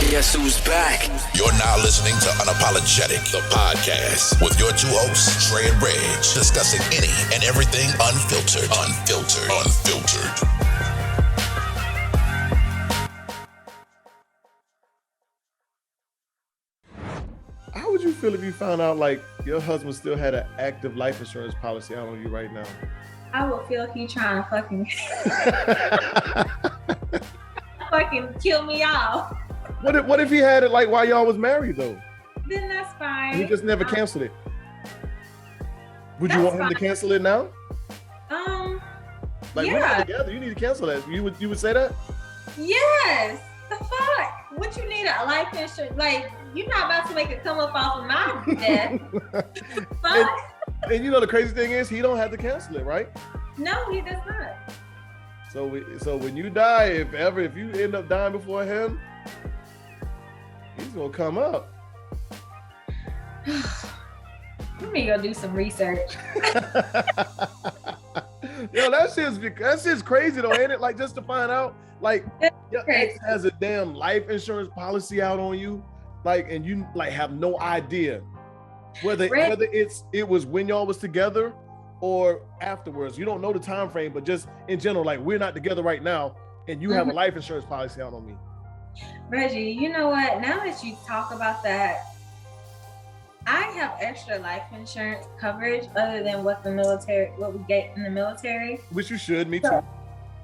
Guess who's back? You're now listening to Unapologetic, the podcast, with your two hosts, Trey and Reg, discussing any and everything unfiltered. How would you feel if you found out like your husband still had an active life insurance policy out on you right now? I would feel he trying to fucking kill me off. What if he had it like while y'all was married though? Then that's fine. He just never canceled it. Would you want him to cancel it now? Like, we're not together. You need to cancel that. You would say that? Yes. The fuck? What you need a life insurance? Like, you're not about to make it come up off of my death. and you know the crazy thing is he don't have to cancel it, right? No, he does not. So when you die, if you end up dying before him, he's gonna come up. Let me go do some research. Yo, that shit's crazy though, ain't it? Like, just to find out, like, your ex has a damn life insurance policy out on you, like, and you like have no idea whether it was when y'all was together or afterwards. You don't know the time frame, but just in general, like, we're not together right now, and you have a life insurance policy out on me. Reggie, you know what? Now that you talk about that, I have extra life insurance coverage other than what we get in the military. Which you should, me too.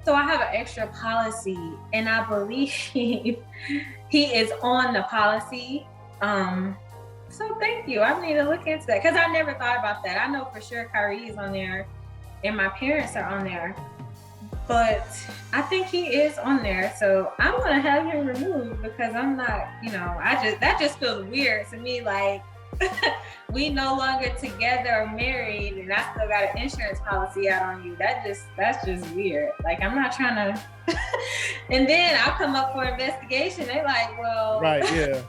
So I have an extra policy, and I believe he is on the policy. So thank you. I need to look into that because I never thought about that. I know for sure Kyrie is on there, and my parents are on there, but I think he is on there. So I'm gonna have him removed because I'm not. That just feels weird to me. Like, we no longer together or married, and I still got an insurance policy out on you. That's just weird. Like, I'm not trying to. And then I'll come up for investigation. They like, well, right, yeah.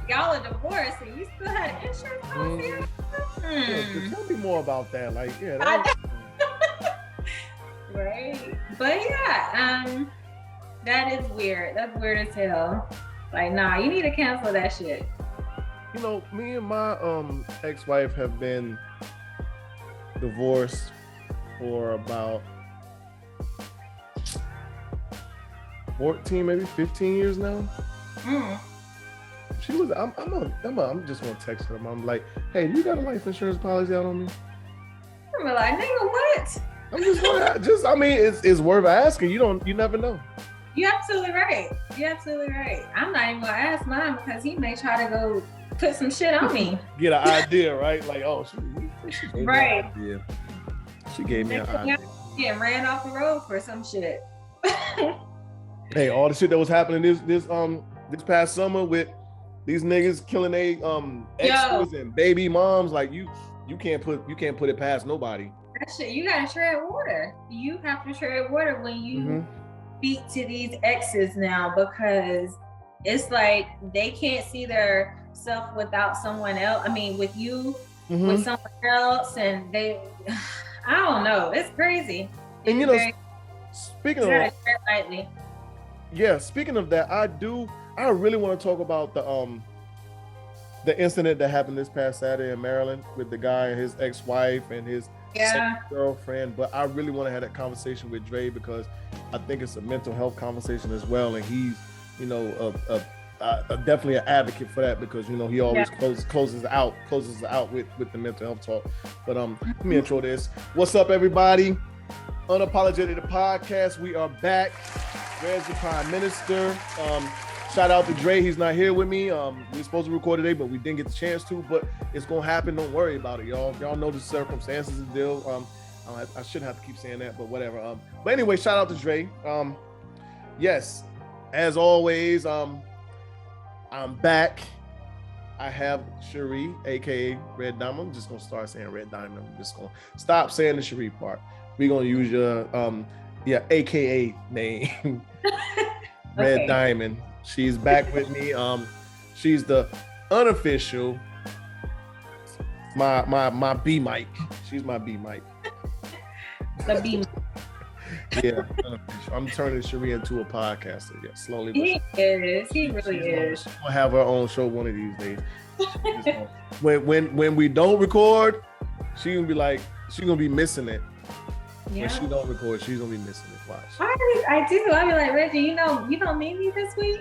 Y'all are divorced, and you still had an insurance policy. Yeah, tell me more about that. Like, yeah. Right, but yeah, that is weird. That's weird as hell. Like, nah, you need to cancel that shit. You know, me and my ex-wife have been divorced for about 14, maybe 15 years now. She was. I'm just gonna text her. I'm like, hey, you got a life insurance policy out on me? I'm like, nigga, what? I'm just gonna. I mean, it's worth asking. You never know. You're absolutely right. I'm not even gonna ask mine because he may try to go put some shit on me. Get an idea, right? Like, oh, she gave right. me an idea. She gave me an idea. Yeah, ran off the road for some shit. Hey, all the shit that was happening this past summer with these niggas killing they exes and baby moms, like you can't put it past nobody. That shit, you gotta tread water. You have to tread water when you speak to these exes now, because it's like they can't see their self without someone else. I mean, with you, with someone else, and I don't know. It's crazy. And you know, speaking of that, I really want to talk about the incident that happened this past Saturday in Maryland with the guy and his ex-wife and his girlfriend. But I really want to have that conversation with Dre because I think it's a mental health conversation as well, and he's, definitely an advocate for that because he always closes out with the mental health talk. But let me intro this. What's up, everybody? Unapologetic the podcast. We are back. Red's the Prime Minister. Shout out to Dre. He's not here with me. We were supposed to record today, but we didn't get the chance to. But it's gonna happen. Don't worry about it, y'all. Y'all know the circumstances of the deal. I shouldn't have to keep saying that, but whatever. But anyway, shout out to Dre. Yes, as always, I'm back. I have Cherie, aka Red Diamond. I'm just gonna start saying Red Diamond. I'm just gonna stop saying the Cherie part. We're gonna use your aka name. Red Diamond. She's back with me. She's the unofficial my B mic. She's my B mic. The B. Yeah, I'm turning Cherie into a podcaster. Yeah, slowly. He is. He really is. She's gonna have her own show one of these days. When we don't record, she's gonna be missing it. Yeah. When she don't record, she's gonna be missing it. Watch. I do. I'll be like, Reggie, you don't need me this week.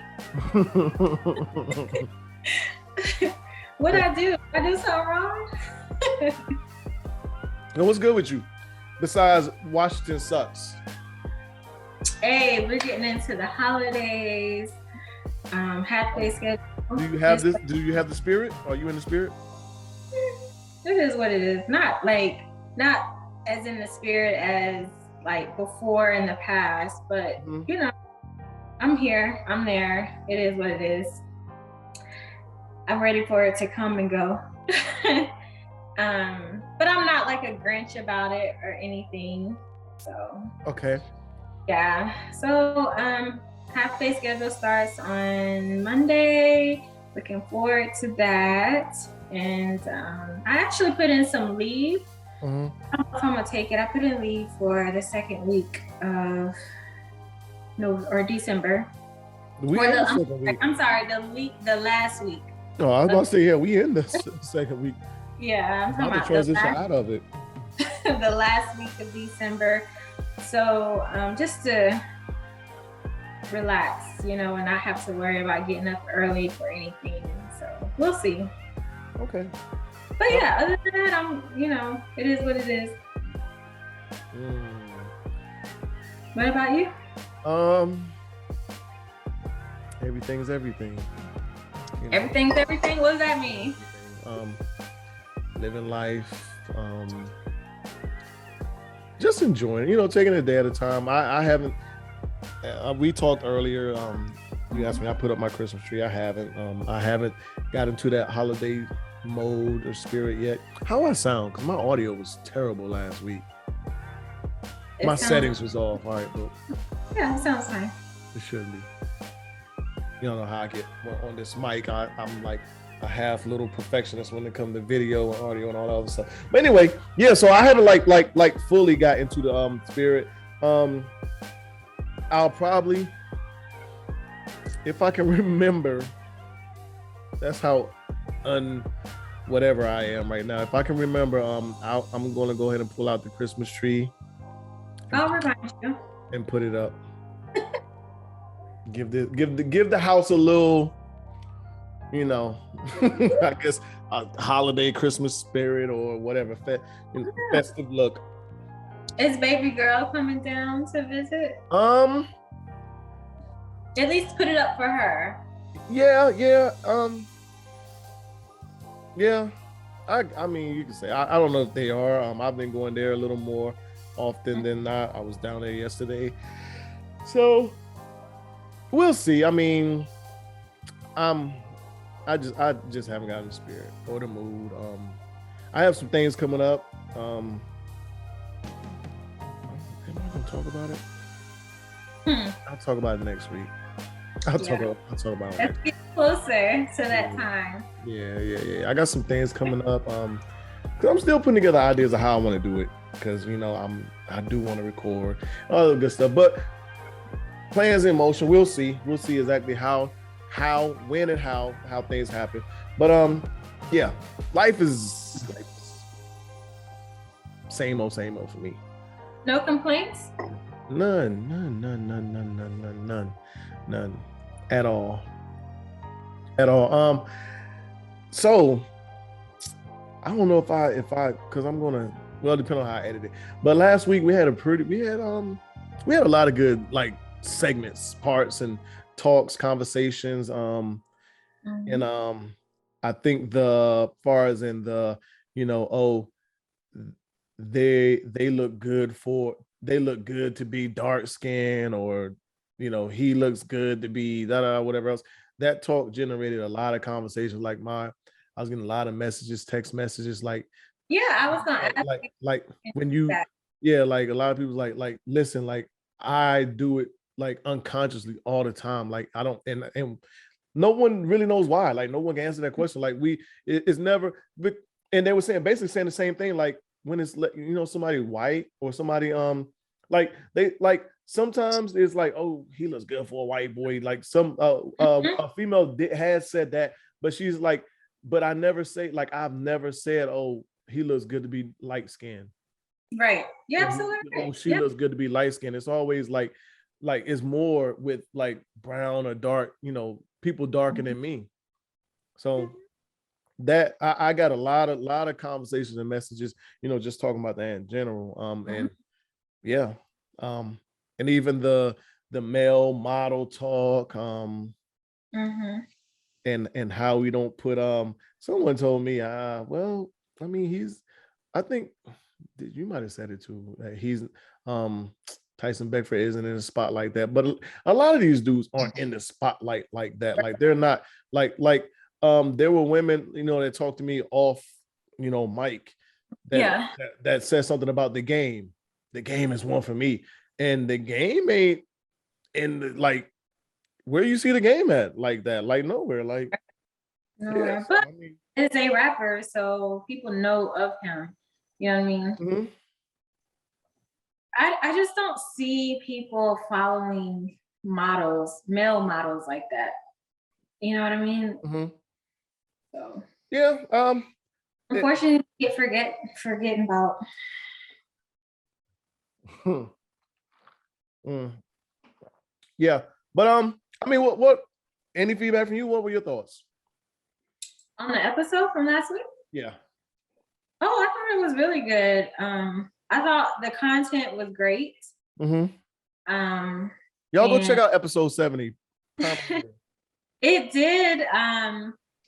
What I do? I do something wrong? And what's good with you? Besides Washington sucks. Hey, we're getting into the holidays. Half-day schedule. Do you have this? Do you have the spirit? Are you in the spirit? It is what it is. Not as in the spirit as like before in the past, but I'm here. I'm there. It is what it is. I'm ready for it to come and go. But I'm not like a Grinch about it or anything. So okay. Yeah. So half-day schedule starts on Monday. Looking forward to that. And I actually put in some leave. I don't know if I'm gonna take it. I put in leave for the second week of December. I'm sorry, the last week. Oh, I was about to say, yeah, we in the second week. Yeah, I'm talking about to transition out of it. The last week of December. So just to relax, and not have to worry about getting up early for anything. So we'll see. Okay. But yeah, other than that, it is what it is. What about you? Everything's everything. Everything's everything? What does that mean? Living life, just enjoying, taking it a day at a time. I haven't, we talked earlier, you asked me, I put up my Christmas tree. I haven't got into that holiday mode or spirit yet. How I sound? Because my audio was terrible last week. My settings was off. All right, but yeah, it sounds fine. It shouldn't be. You don't know how I get on this mic. I'm like a half little perfectionist when it comes to video and audio and all that other stuff. But anyway, yeah. So I haven't like fully got into the spirit. I'll probably, if I can remember. That's how whatever I am right now. If I can remember, I'm gonna go ahead and pull out the Christmas tree. I'll remind you. And put it up. Give the house a little, I guess a holiday Christmas spirit or whatever, festive look. Is baby girl coming down to visit? At least put it up for her. Yeah. I mean, you can say I don't know if they are. I've been going there a little more often than not. I was down there yesterday, so we'll see. I mean, I just haven't gotten the spirit or the mood. I have some things coming up. Am I gonna talk about it? I'll talk about it next week. I'll talk about it. Let's get closer to that time. Yeah. I got some things coming up. Cause I'm still putting together ideas of how I want to do it. Cause I do want to record all the good stuff. But plans in motion. We'll see. We'll see exactly how, when, and how things happen. But yeah, life is like same old for me. No complaints? None at all. So I don't know if I because I'm gonna, well, depending on how I edit it. But last week we had a lot of good like segments, parts, and talks, conversations. And I think far as in the, they look good to be dark skinned, or he looks good to be whatever else. That talk generated a lot of conversations. Like I was getting a lot of messages, text messages, like, yeah, I was gonna ask like when you that. Yeah, like a lot of people like listen, like I do it like unconsciously all the time. Like I don't, and no one really knows why. Like no one can answer that question. Like it's never. But and they were basically saying the same thing. Like when it's somebody white or somebody Like they like sometimes it's like, oh, he looks good for a white boy. Like some a female has said that, but she's like, but I never say, like, I've never said, oh, he looks good to be light skinned. Right. Yeah, absolutely. Oh, she looks good to be light skinned. It's always like it's more with like brown or dark, people darker than me. So that I got a lot of conversations and messages, just talking about that in general. And yeah. And even the male model talk, and how we don't put someone told me, well, I mean, I think you might have said it too, that he's Tyson Beckford isn't in the spotlight like that, but a lot of these dudes aren't in the spotlight like that. Like they're not like there were women, that talked to me off, mic, that said something about the game. The game is one for me, and the game ain't in the, like, where you see the game at like that, like nowhere, like nowhere. Yeah, but I mean, it's a rapper, so people know of him. You know what I mean? Mm-hmm. I just don't see people following models, male models like that. You know what I mean? Mm-hmm. So yeah. Unfortunately, get forgetting about. Yeah, but I mean, what? Any feedback from you? What were your thoughts on the episode from last week? Yeah. Oh, I thought it was really good. I thought the content was great. Y'all go check out episode 70. It did.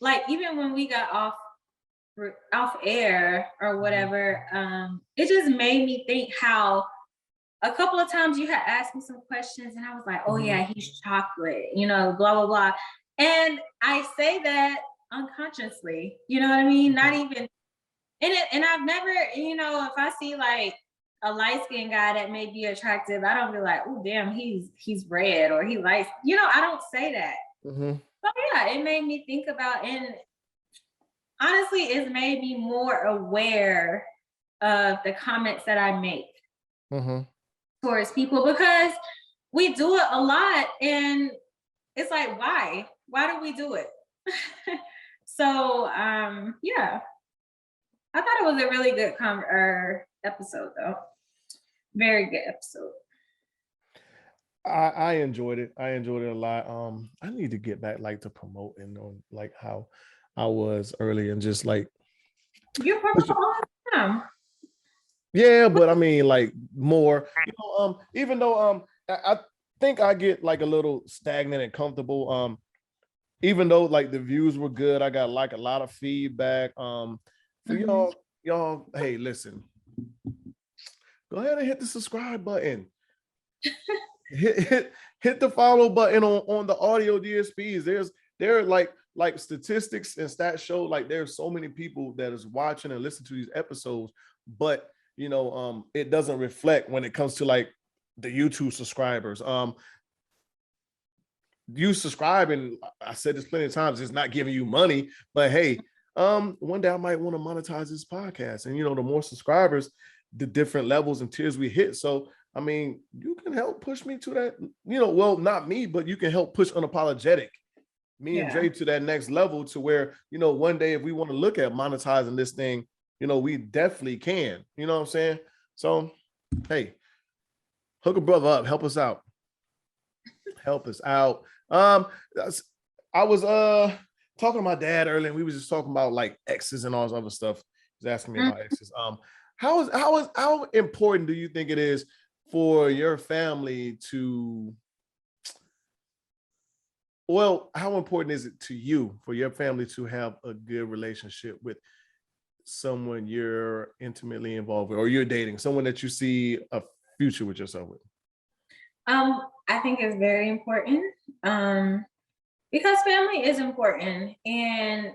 Like even when we got off air or whatever, it just made me think how a couple of times you had asked me some questions and I was like, oh yeah, he's chocolate, blah, blah, blah. And I say that unconsciously, you know what I mean? Not even in it. And I've never, if I see like a light-skinned guy that may be attractive, I don't be like, oh damn, he's red or he likes, I don't say that. But yeah, it made me think about, and honestly, it's made me more aware of the comments that I make towards people, because we do it a lot and it's like, why do we do it? So yeah, I thought it was a really good episode though. Very good episode. I enjoyed it. I enjoyed it a lot. I need to get back like to promoting on like how I was early and just like you promote all the time. Yeah, but I mean like more, even though I think I get like a little stagnant and comfortable. Even though like the views were good, I got like a lot of feedback. For y'all, hey, listen. Go ahead and hit the subscribe button. hit the follow button on the audio DSPs. There are like statistics and stats show like there's so many people that is watching and listen to these episodes, but it doesn't reflect when it comes to like the YouTube subscribers. You subscribing, I said this plenty of times, it's not giving you money, but hey, one day I might want to monetize this podcast, and the more subscribers, the different levels and tiers we hit. So I mean, you can help push me to that, well, not me, but you can help push Unapologetic, me and Dre, to that next level, to where, one day if we want to look at monetizing this thing, we definitely can, you know what I'm saying? So, hey, hook a brother up, help us out. Help us out. I was talking to my dad earlier, and we was just talking about like exes and all this other stuff. He's asking me about exes. How important do you think it is for your family to, how important is it to you for your family to have a good relationship with someone you're intimately involved with, or you're dating, someone that you see a future with yourself with? I think it's very important, because family is important, and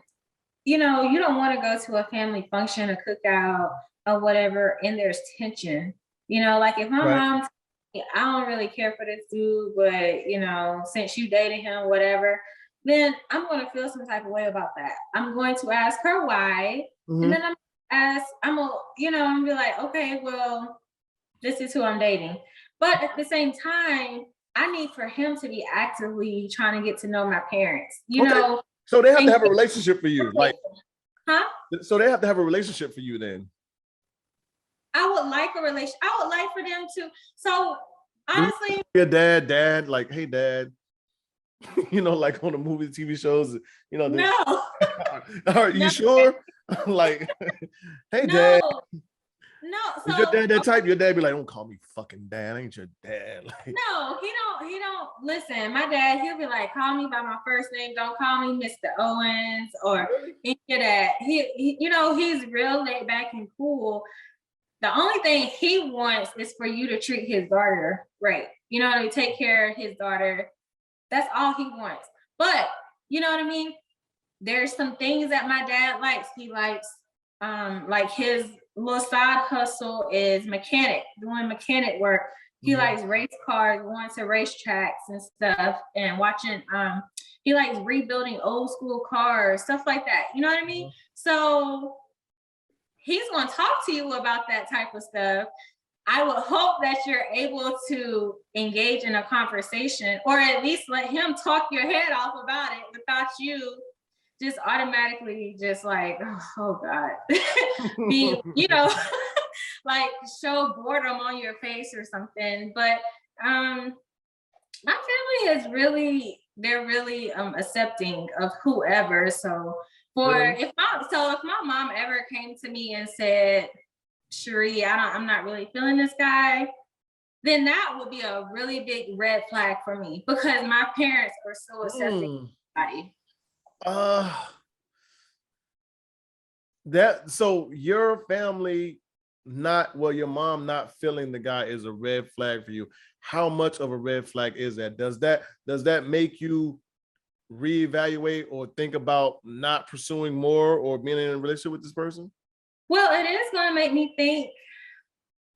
you don't want to go to a family function, a cookout, or whatever, and there's tension. Like if my mom, I don't really care for this dude, but since you dated him, whatever, then I'm going to feel some type of way about that. I'm going to ask her why, and then I'm gonna be like, okay, well, this is who I'm dating. But at the same time, I need for him to be actively trying to get to know my parents, you know. So they have to have a relationship for you. Like, huh? So they have to have a relationship for you then. I would like a relationship. I would like for them to. So honestly, your dad, like, hey, dad, you know, like on the movie, TV shows, you know. No. Are you sure? Like, hey, dad. No. So, is your dad that type? Your dad be like, don't call me fucking dad. I ain't your dad. Like, no, he don't listen. My dad, he'll be like, call me by my first name. Don't call me Mr. Owens or any of that. He you know, he's real laid back and cool. The only thing he wants is for you to treat his daughter right. You know, to take care of his daughter. That's all he wants. But you know what I mean? There's some things that my dad likes. He likes like his little side hustle is doing mechanic work. He likes race cars, going to racetracks and stuff, and watching he likes rebuilding old school cars, stuff like that. You know what I mean? So he's going to talk to you about that type of stuff. I would hope that you're able to engage in a conversation, or at least let him talk your head off about it without you just automatically just like, oh God, be, you know, like show boredom on your face or something. But my family is really, they're really accepting of whoever. So if my mom ever came to me and said, Cherie, I'm not really feeling this guy, then that would be a really big red flag for me, because my parents are so accepting of everybody. So your family your mom not feeling the guy is a red flag for you. How much of a red flag is that? Does that make you reevaluate or think about not pursuing more or being in a relationship with this person? Well, it is going to make me think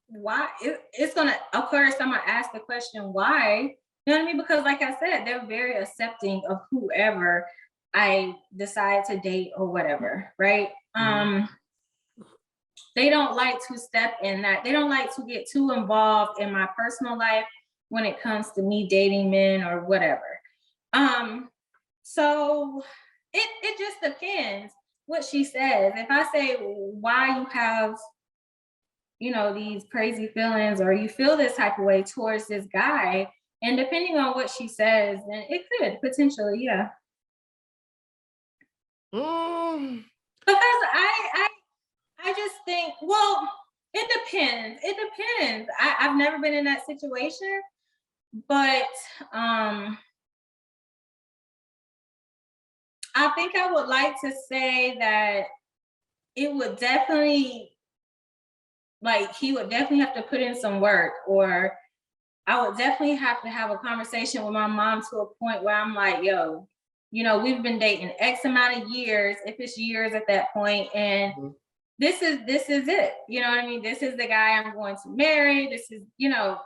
why. It's going to, of course, I'm going to ask the question why. You know what I mean? Because like I said, they're very accepting of whoever I decide to date or whatever, right? They don't like to step in that. They don't like to get too involved in my personal life when it comes to me dating men or whatever. So it just depends what she says. If I say why you have, you know, these crazy feelings or you feel this type of way towards this guy, and depending on what she says, then it could potentially, yeah. Because I just think, well, it depends. It depends. I've never been in that situation, but I think I would like to say that it would definitely, like, he would definitely have to put in some work, or I would definitely have to have a conversation with my mom to a point where I'm like, yo, you know, we've been dating X amount of years, if it's years at that point, and this is it. You know what I mean? This is the guy I'm going to marry. This is, you know,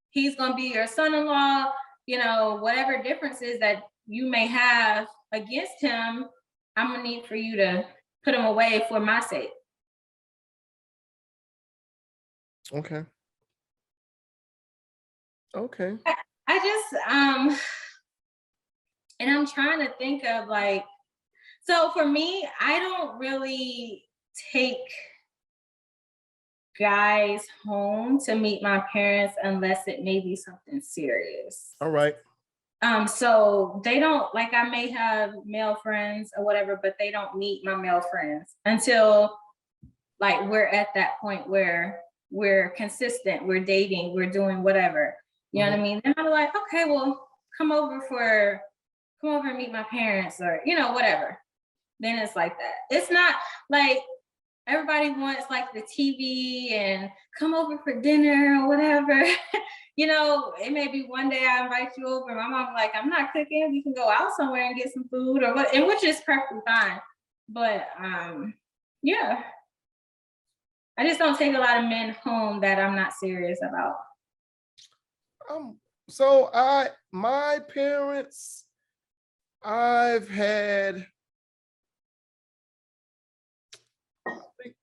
he's going to be your son-in-law. You know, whatever differences that you may have against him, I'm going to need for you to put him away for my sake. Okay. I just, and I'm trying to think of like, so for me, I don't really take guys home to meet my parents unless it may be something serious. All right. So they don't, like, I may have male friends or whatever, but they don't meet my male friends until like we're at that point where we're consistent, we're dating, we're doing whatever. You know what I mean? Then I'm like, okay, well, come over and meet my parents, or, you know, whatever. Then it's like that. It's not like everybody wants like the TV and come over for dinner or whatever. You know, it may be one day I invite you over. My mom's like, I'm not cooking. We can go out somewhere and get some food or what, and which is perfectly fine. But yeah. I just don't take a lot of men home that I'm not serious about. So my parents, I've had,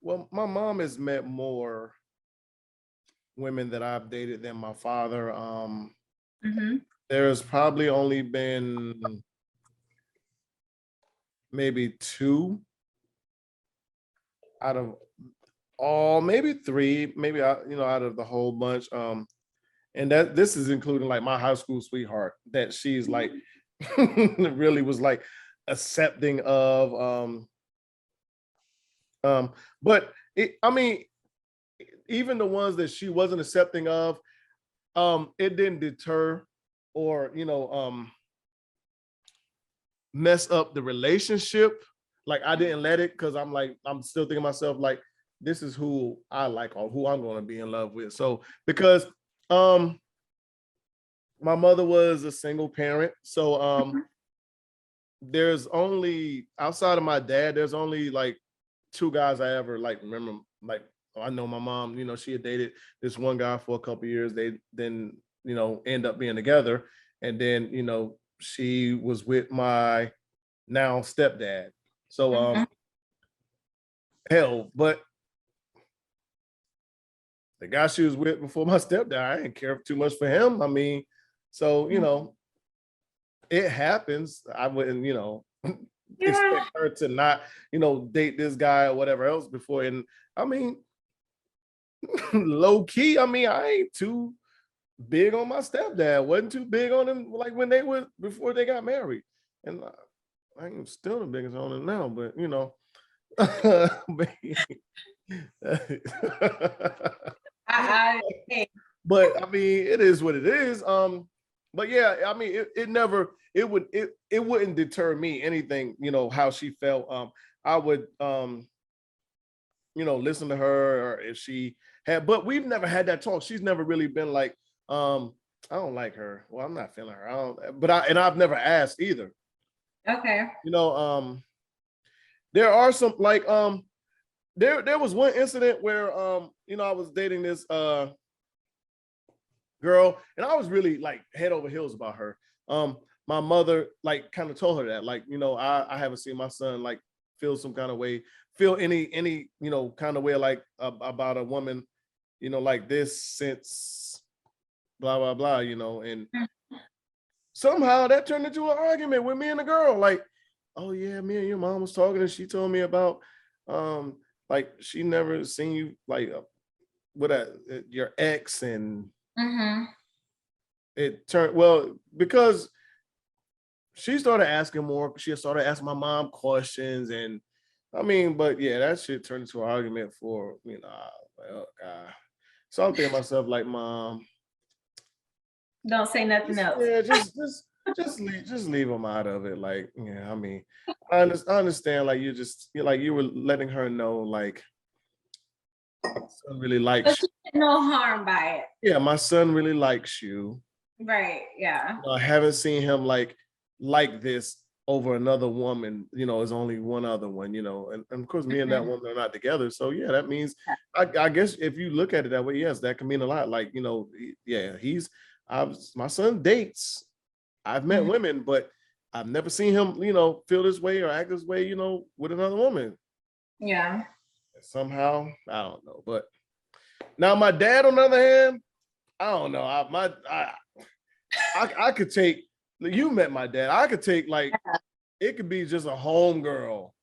well, my mom has met more women that I've dated than my father. Mm-hmm. There's probably only been maybe two out of all, maybe three, maybe out of the whole bunch. And that this is including like my high school sweetheart that she's like really was like accepting of. But I mean, even the ones that she wasn't accepting of, it didn't deter or mess up the relationship. Like I didn't let it, because I'm still thinking to myself like, this is who I like or who I'm going to be in love with. So because my mother was a single parent, so there's only, outside of my dad, there's only like two guys I ever like remember. Like I know my mom, she had dated this one guy for a couple of years. They then end up being together, and then she was with my now stepdad. So hell, but the guy she was with before my stepdad, I didn't care too much for him. I mean, so it happens. I wouldn't expect her to not date this guy or whatever else before. And I mean, low key, I mean, I ain't too big on my stepdad. Wasn't too big on him like when they were before they got married. And I ain't still the biggest on him now, but but I mean, it is what it is. But yeah, I mean, it wouldn't deter me anything, how she felt. I would listen to her, or if she had, but we've never had that talk. She's never really been like, I don't like her. Well, I'm not feeling her. I've never asked either. Okay. There are some like there was one incident where I was dating this girl, and I was really like head over heels about her. My mother like kind of told her that, like, I haven't seen my son like feel some kind of way, feel any kind of way like about a woman, like this since blah blah blah, and somehow that turned into an argument with me and the girl. Like, oh yeah, me and your mom was talking, and she told me about like she never seen you like with your ex, and it turned, well, because she started asking more. She started asking my mom questions, and I mean, but yeah, that shit turned into an argument for oh God. So I'm thinking to myself like, Mom, don't say nothing else. Yeah, just leave them out of it. Like, yeah, I mean, I understand. Like you were letting her know, like, my son really likes you. No harm by it. Yeah, my son really likes you. Right. Yeah. I haven't seen him like this over another woman. There's only one other one. And of course, me and that woman are not together. So yeah, that means I guess if you look at it that way, yes, that can mean a lot. Like, yeah, my son dates. I've met women, but I've never seen him, feel this way or act this way, with another woman. Yeah. Somehow, I don't know. But now my dad, on the other hand, I don't know. I could take, you met my dad. I could take like, it could be just a home girl.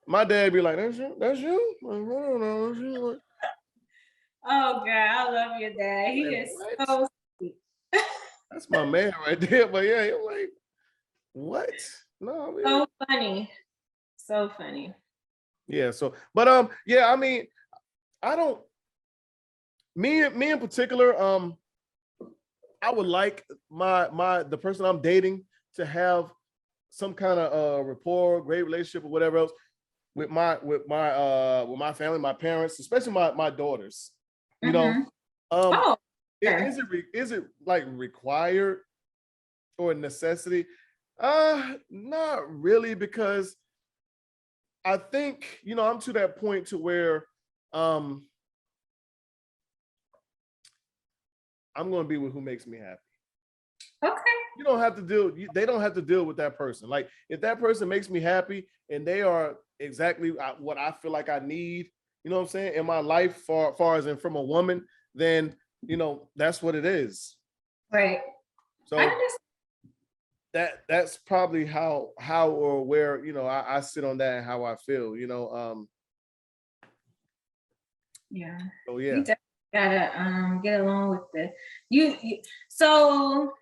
My dad be like, that's you? That's you? I don't know. That's you. Oh God, I love your dad. He is so sweet. That's my man right there. But yeah, you're like, what? No, man. So funny. So funny. Yeah, so, but yeah, I mean, I don't, me in particular, I would like the person I'm dating to have some kind of rapport, great relationship, or whatever else with my family, my parents, especially my daughters. Is it like required or a necessity? Not really, because I think I'm to that point to where I'm going to be with who makes me happy. Okay. They don't have to deal with that person. Like, if that person makes me happy and they are exactly what I feel like I need, you know what I'm saying, in my life, far as in from a woman, then that's what it is. Right. So that's probably how or where I sit on that and how I feel. Yeah. So yeah. You definitely gotta get along with you. So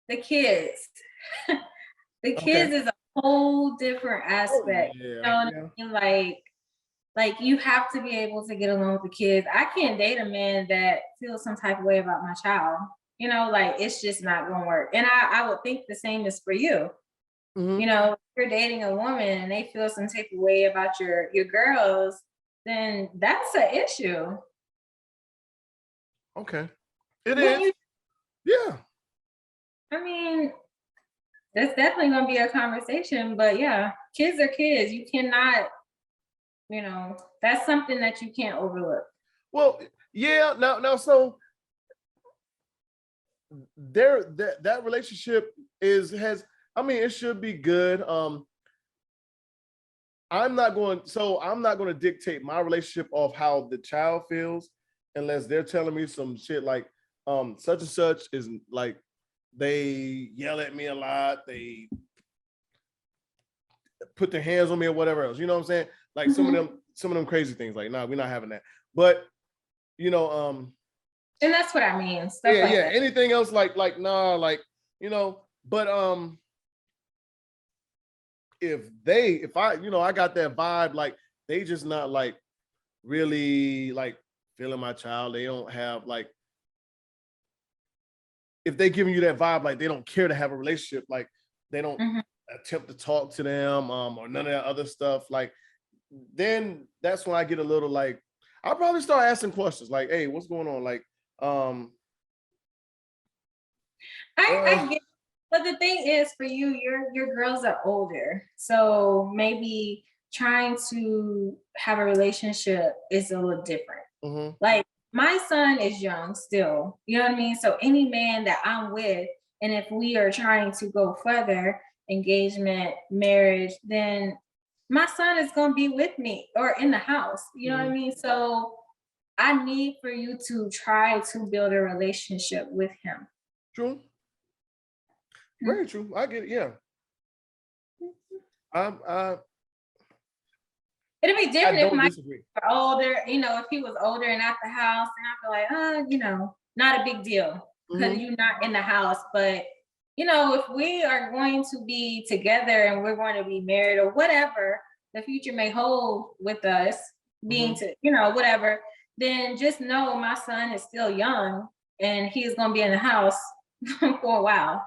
the kids. The kids is a whole different aspect. Oh, yeah. You know what I mean? Like you have to be able to get along with the kids. I can't date a man that feels some type of way about my child. Like it's just not gonna work. And I would think the same is for you. Mm-hmm. If you're dating a woman and they feel some type of way about your girls, then that's an issue. Okay. It is. Yeah. I mean, that's definitely gonna be a conversation, but yeah, kids are kids. You cannot, that's something that you can't overlook. Well, yeah. Now, so that relationship it should be good. I'm not going to dictate my relationship of how the child feels unless they're telling me some shit like such and such is like they yell at me a lot, they put their hands on me or whatever else. You know what I'm saying? Like some of them crazy things. Like, nah, we're not having that. But and that's what I mean. Stuff yeah, like yeah. that. Anything else like nah, like but if I got that vibe, like they just not like really like feeling my child. They don't have like, if they giving you that vibe, like they don't care to have a relationship, like they don't attempt to talk to them, or none of that other stuff. Like, then that's when I get a little like, I'll probably start asking questions like, hey, what's going on? Like, I get, but the thing is, for you, your girls are older, so maybe trying to have a relationship is a little different. Like my son is young still, you know what I mean? So any man that I'm with, and if we are trying to go further, engagement, marriage, then my son is going to be with me or in the house, you know what I mean? So I need for you to try to build a relationship with him. True. Very true. I get it. Yeah. It'd be different if my disagree. were older, if he was older and at the house, and I feel like, not a big deal because you're not in the house. But, if we are going to be together and we're going to be married or whatever the future may hold with us being whatever, then just know my son is still young and he's going to be in the house for a while.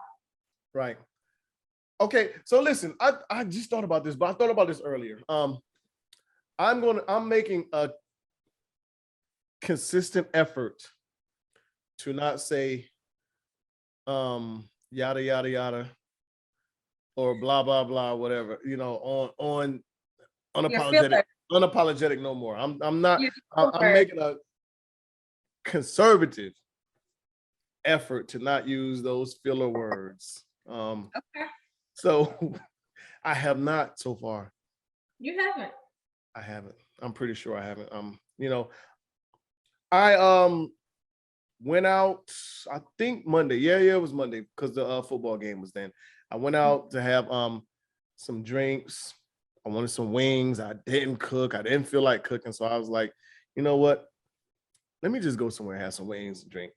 Right. Okay. So listen, I just thought about this, but I thought about this earlier. I'm making a consistent effort to not say yada yada yada or blah blah blah, whatever, on unapologetic no more. I'm making a conservative effort to not use those filler words. Okay. So I have not so far. You haven't. I haven't. I'm pretty sure I haven't. I went out, I think Monday. Yeah, it was Monday because the football game was then. I went out to have some drinks. I wanted some wings. I didn't cook. I didn't feel like cooking. So I was like, you know what? Let me just go somewhere and have some wings and drink.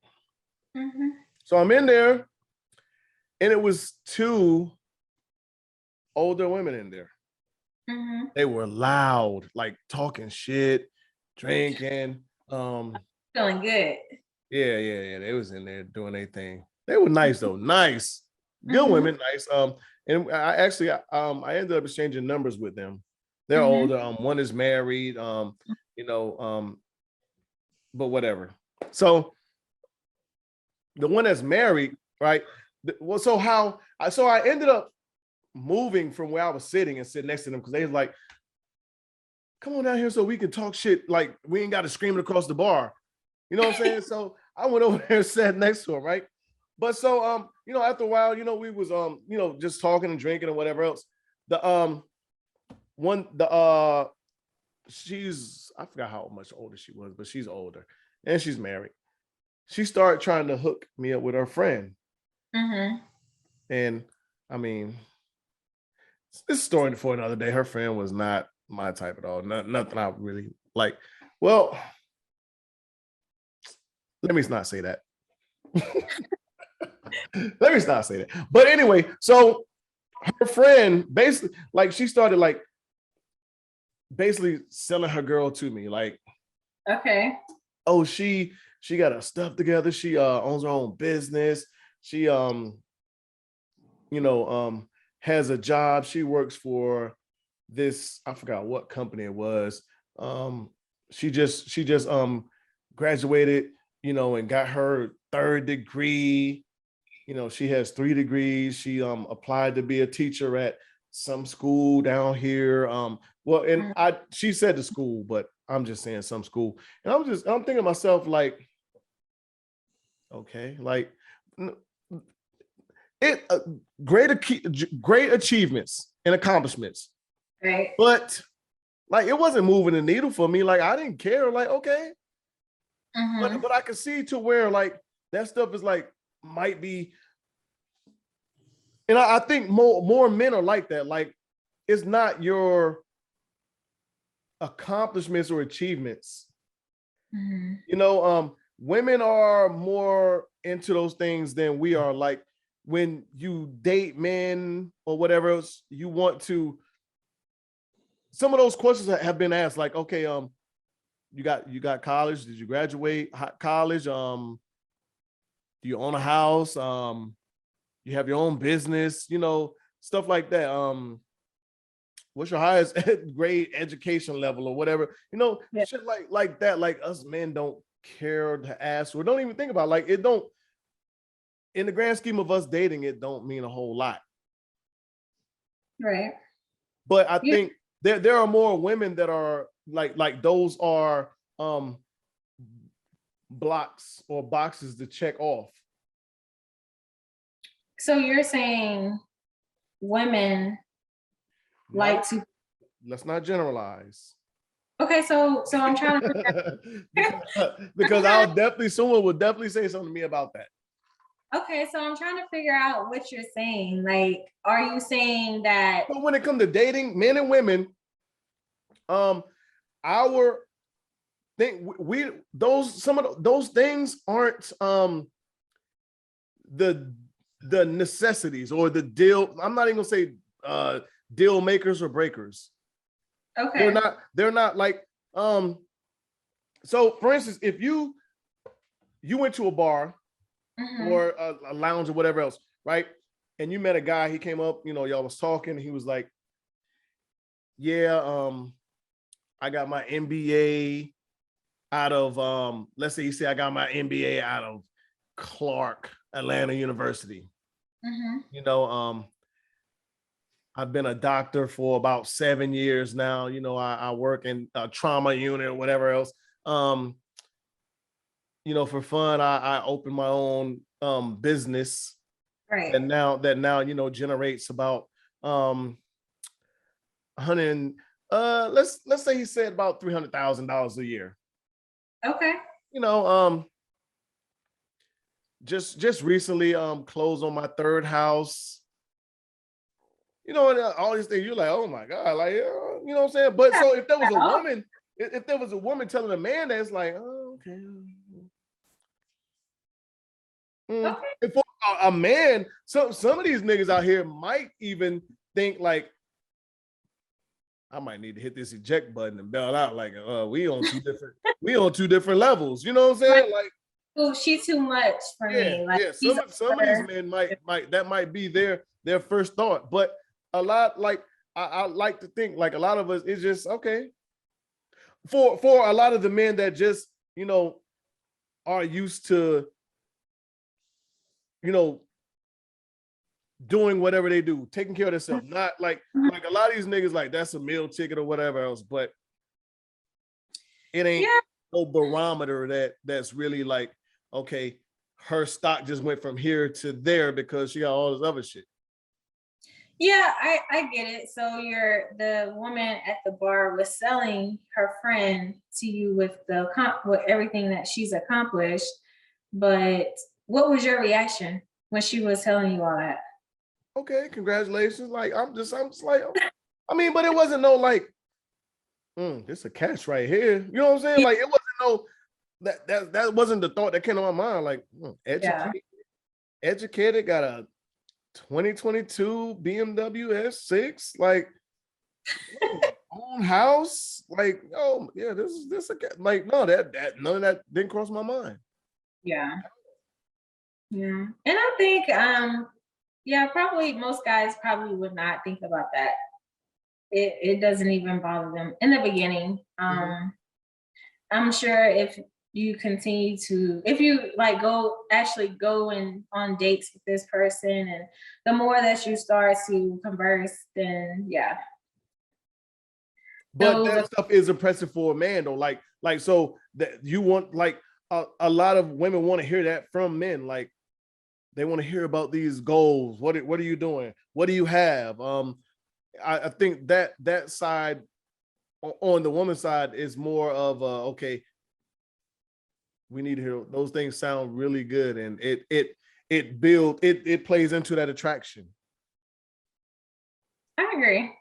So I'm in there, and it was 2 older women in there. They were loud, like talking shit, drinking. Feeling good. Yeah. They was in there doing their thing. They were nice though, nice, good women, nice. And I actually, I ended up exchanging numbers with them. They're older. One is married. But whatever. So the one that's married, right? Well, so I ended up moving from where I was sitting and sit next to them because they was like, come on down here so we can talk shit. Like we ain't got to scream it across the bar. You know what I'm saying? So I went over there and sat next to him, right? But so after a while, we was just talking and drinking and whatever else. She's, I forgot how much older she was, but she's older. and she's married. She started trying to hook me up with her friend. Mm-hmm. And I mean, this is a story for another day. Her friend was not my type at all. Nothing I really like. Well, let me not say that. Let me not say that. But anyway, so her friend basically, like, she started like basically selling her girl to me. Like, okay. Oh, she got her stuff together. She owns her own business. She has a job. She works for this, I forgot what company it was. She just graduated, and got her third degree. She has 3 degrees. She applied to be a teacher at some school down here. She said the school, but I'm just saying some school. And I'm thinking to myself, like, okay, like great achievements and accomplishments. Right. But like, it wasn't moving the needle for me. Like, I didn't care. Like, okay. Mm-hmm. But I could see to where like that stuff is like might be. And I think more men are like that. Like, it's not your accomplishments or achievements. Mm-hmm. Women are more into those things than we are. Like, when you date men or whatever else, you want to. Some of those questions have been asked, like, okay, you got college? Did you graduate college? Do you own a house? You have your own business? Stuff like that. What's your highest grade education level or whatever? Yeah. Shit like that. Like, us men don't care to ask or don't even think about. Like, it don't. In the grand scheme of us dating, it don't mean a whole lot. Right. But I think there are more women that are like those are blocks or boxes to check off. So you're saying women like to. Let's not generalize. Okay, so I'm trying to because someone would definitely say something to me about that. Okay, so I'm trying to figure out what you're saying. Like, are you saying that? But when it comes to dating, men and women, our thing, some of those things aren't the necessities or the deal. I'm not even gonna say deal makers or breakers. Okay. They're not like so for instance, if you went to a bar or a lounge or whatever else, right? And you met a guy, he came up, y'all was talking, and he was like, yeah, I got my MBA out of let's say he said I got my MBA out of Clark Atlanta University. I've been a doctor for about 7 years now. I work in a trauma unit or whatever else. For fun, I opened my own business. Right. And now generates about 100. Let's say he said about $300,000 a year. Okay. Just recently closed on my 3rd house. And all these things, you're like, oh my God, like, you know what I'm saying? But so if there was a woman telling a man that, it's like, oh, okay. If a man, some of these niggas out here might even think like, I might need to hit this eject button and bail out. Like, we on two different levels. You know what I'm saying? Like, oh, she's too much for me. Like, some of these men might be their first thought, but a lot, like, I like to think like a lot of us, it's just okay. For a lot of the men that just are used to doing whatever they do, taking care of themselves, not like a lot of these niggas, like, that's a meal ticket or whatever else, but it ain't no barometer that's really like, okay, her stock just went from here to there because she got all this other shit. Yeah, I get it. So the woman at the bar was selling her friend to you with with everything that she's accomplished. But what was your reaction when she was telling you all that? Okay, congratulations. Like I'm just like, I mean, but it wasn't no like, this a catch right here. You know what I'm saying? Like it wasn't no that wasn't the thought that came to my mind. Like educated, got a 2022 BMW S6, like own house. Like, oh yeah, this a like no that none of that didn't cross my mind. Yeah. Yeah. And I think yeah, probably most guys probably would not think about that. It doesn't even bother them in the beginning. I'm sure if you continue to, if you like actually go on dates with this person, and the more that you start to converse, then yeah. But that stuff is impressive for a man though. Like so that you want like a lot of women want to hear that from men. Like they want to hear about these goals. What are you doing? What do you have? I think that side on the woman's side is more of okay, we need to hear those things sound really good, and it plays into that attraction. I agree.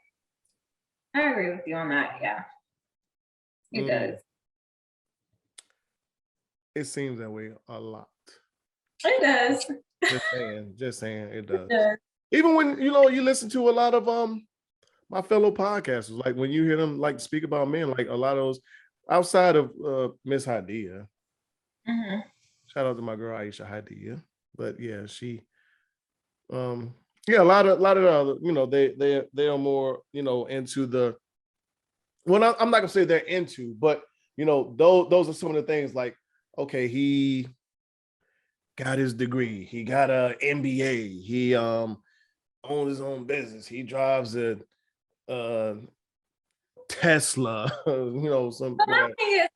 I agree with you on that. Yeah, it does. It seems that way a lot. It does. Just saying, it does. Even when you listen to a lot of my fellow podcasters, like when you hear them like speak about men, like a lot of those outside of Miss Hadia. Shout out to my girl Aisha Hadia, but yeah, she yeah, a lot of they are more into the I'm not gonna say they're into, but those are some of the things like, okay, he got his degree, he got a MBA, he owns his own business, he drives a Tesla, some. But my thing is,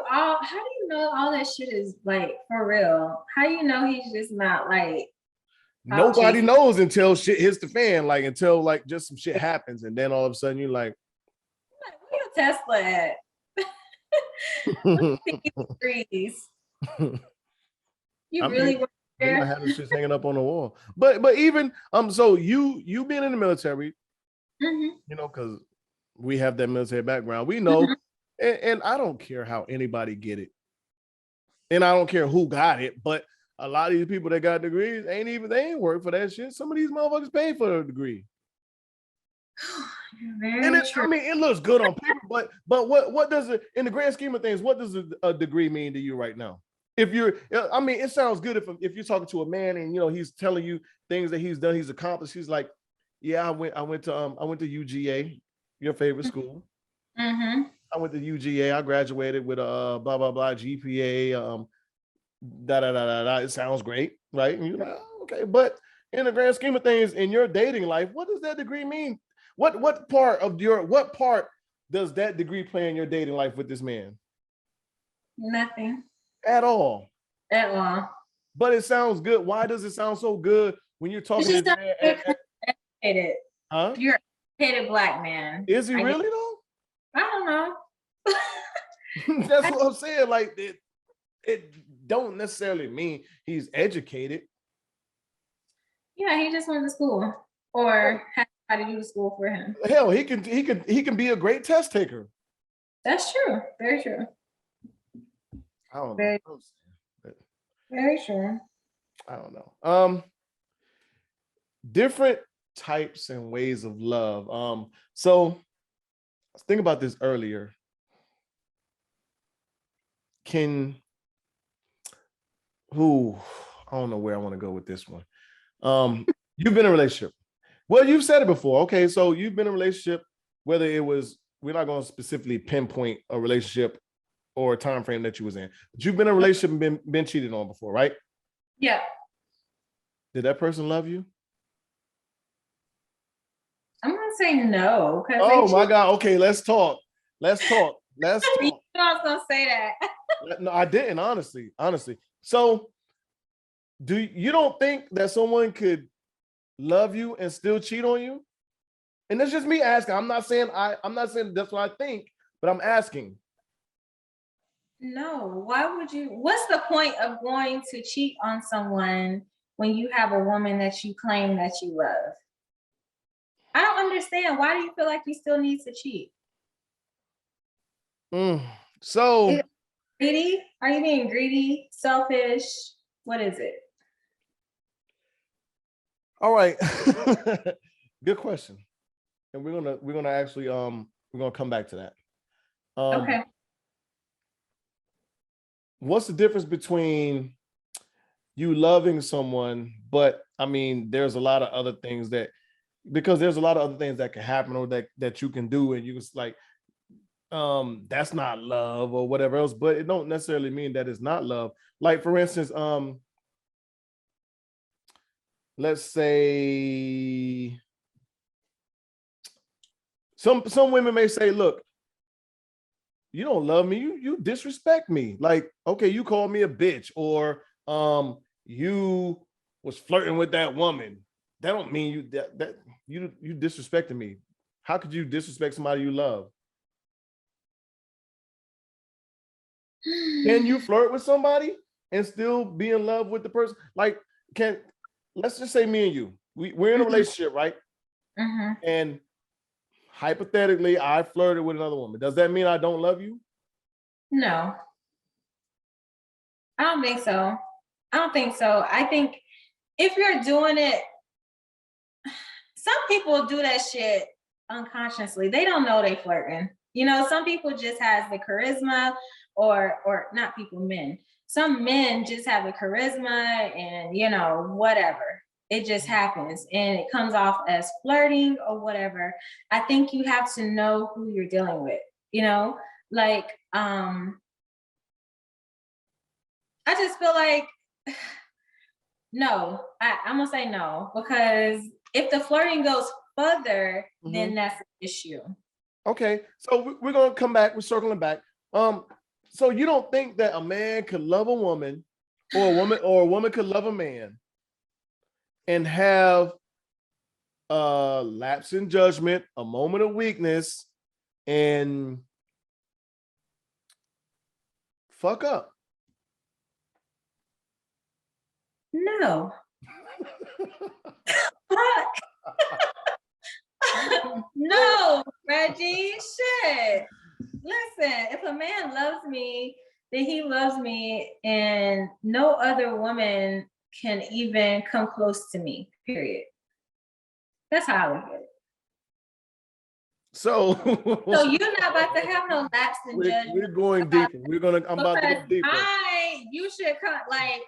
how do you know all that shit is like for real? How do you know he's just not like nobody knows until shit hits the fan, like until like just some shit happens, and then all of a sudden you're like, where your Tesla at? You really were there? I had this shit hanging up on the wall. But even so you being in the military, because we have that military background, we know, and I don't care how anybody get it, and I don't care who got it, but a lot of these people that got degrees they ain't work for that shit. Some of these motherfuckers paid for their degree. And it looks good on paper, but what does it, in the grand scheme of things, what does a degree mean to you right now? If you're, it sounds good if you're talking to a man and he's telling you things that he's done, he's accomplished. He's like, yeah, I went to UGA, your favorite school. I went to UGA. I graduated with a blah blah blah GPA. It sounds great, right? And you're like, oh, okay, but in the grand scheme of things, in your dating life, what does that degree mean? What part does that degree play in your dating life with this man? Nothing. At all. At all. But it sounds good. Why does it sound so good when you're talking to educated? Huh? You're an educated Black man. Is he really though? I don't know. That's what I'm saying. Like it don't necessarily mean he's educated. Yeah, he just went to school or had somebody do the school for him. Hell, he can be a great test taker. That's true. Very true. I don't know. Very true. I don't know. Different types and ways of love. So I was thinking about this earlier. I don't know where I want to go with this one. You've been in a relationship. Well, you've said it before. Okay, so you've been in a relationship, whether it was, we're not going to specifically pinpoint a relationship or a time frame that you was in, but you've been in a relationship and been cheated on before, right? Yeah. Did that person love you? I'm gonna say no. Oh my God. Okay, let's talk. You know I was gonna say that. No, I didn't, honestly. So you don't think that someone could love you and still cheat on you? And that's just me asking. I'm not saying that's what I think, but I'm asking. No, why would you? What's the point of going to cheat on someone when you have a woman that you claim that you love? I don't understand. Why do you feel like you still need to cheat? So greedy? Are you being greedy, selfish? What is it? All right. Good question. And we're gonna actually we're gonna come back to that. Okay. What's the difference between you loving someone, but I mean, there's a lot of other things that can happen or that you can do, and you just like, that's not love or whatever else, but it don't necessarily mean that it's not love. Like for instance, let's say some women may say, look, you don't love me, you disrespect me. Like, okay, you called me a bitch, or you was flirting with that woman. That don't mean you disrespected me. How could you disrespect somebody you love? Can you flirt with somebody and still be in love with the person? Like, let's just say me and you, we're in a relationship, right? And hypothetically, I flirted with another woman. Does that mean I don't love you? No, I don't think so. I think if you're doing it, some people do that shit unconsciously. They don't know they flirting. You know, some people just has the charisma, or not people, men. Some men just have the charisma and, you know, whatever. It just happens and it comes off as flirting or whatever. I think you have to know who you're dealing with, you know? Like, I just feel like, no, I'm gonna say no, because if the flirting goes further, then that's an issue. Okay, so we're gonna come back. We're circling back. So you don't think that a man could love a woman, or a woman could love a man, and have a lapse in judgment, a moment of weakness, and fuck up? No. No, Reggie, shit. Listen, if a man loves me, then he loves me, and no other woman can even come close to me, period. That's how I look at it. So you're not about to have no lapse in judgment. We're going deeper. I'm about to go deeper. You should like,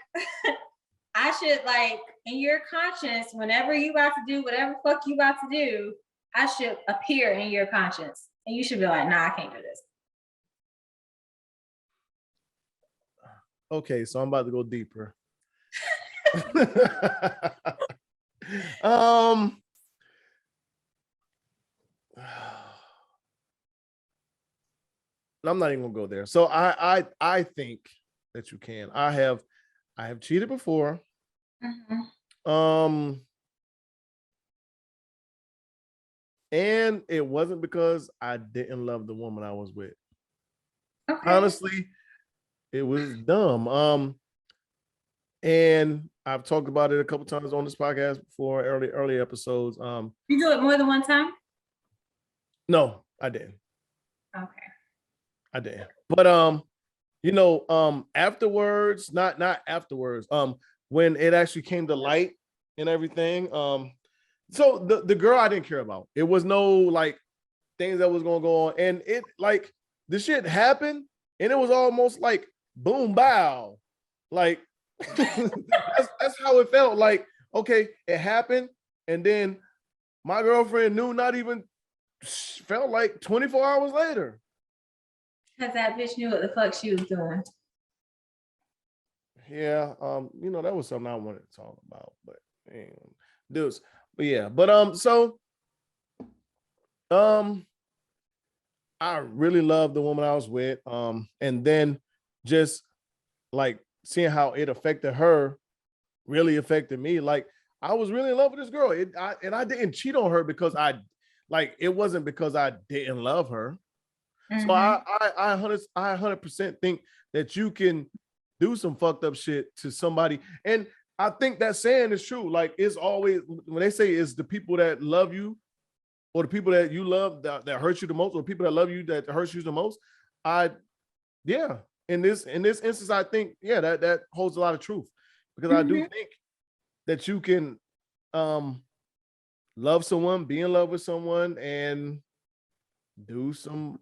I should, like, in your conscience, whenever you about to do whatever fuck you about to do, I should appear in your conscience. And you should be like, nah, I can't do this. Okay, so I'm about to go deeper. I'm not even gonna go there. So I think that you can. I have cheated before. And it wasn't because I didn't love the woman I was with. Okay. Honestly, it was dumb. And I've talked about it a couple times on this podcast before, early episodes. You do it more than one time? No, I didn't. Okay. I didn't. But afterwards, not afterwards, when it actually came to light and everything, so the girl I didn't care about. It was no like things that was gonna go on, and it like the shit happened, and it was almost like boom bow, like that's how it felt. Like, okay, it happened, and then my girlfriend knew, not even felt like 24 hours later. Because that bitch knew what the fuck she was doing. Yeah, that was something I wanted to talk about, but dudes. But yeah, so I really loved the woman I was with. And then just like seeing how it affected her really affected me. Like, I was really in love with this girl. I didn't cheat on her because I like it wasn't because I didn't love her. Mm-hmm. So I 100% think that you can do some fucked up shit to somebody. And I think that saying is true. Like it's always, when they say it's the people that love you or the people that you love that hurt you the most, or people that love you that hurts you the most. Yeah. In this instance, I think, yeah, that holds a lot of truth, because I do think that you can love someone, be in love with someone, and do some,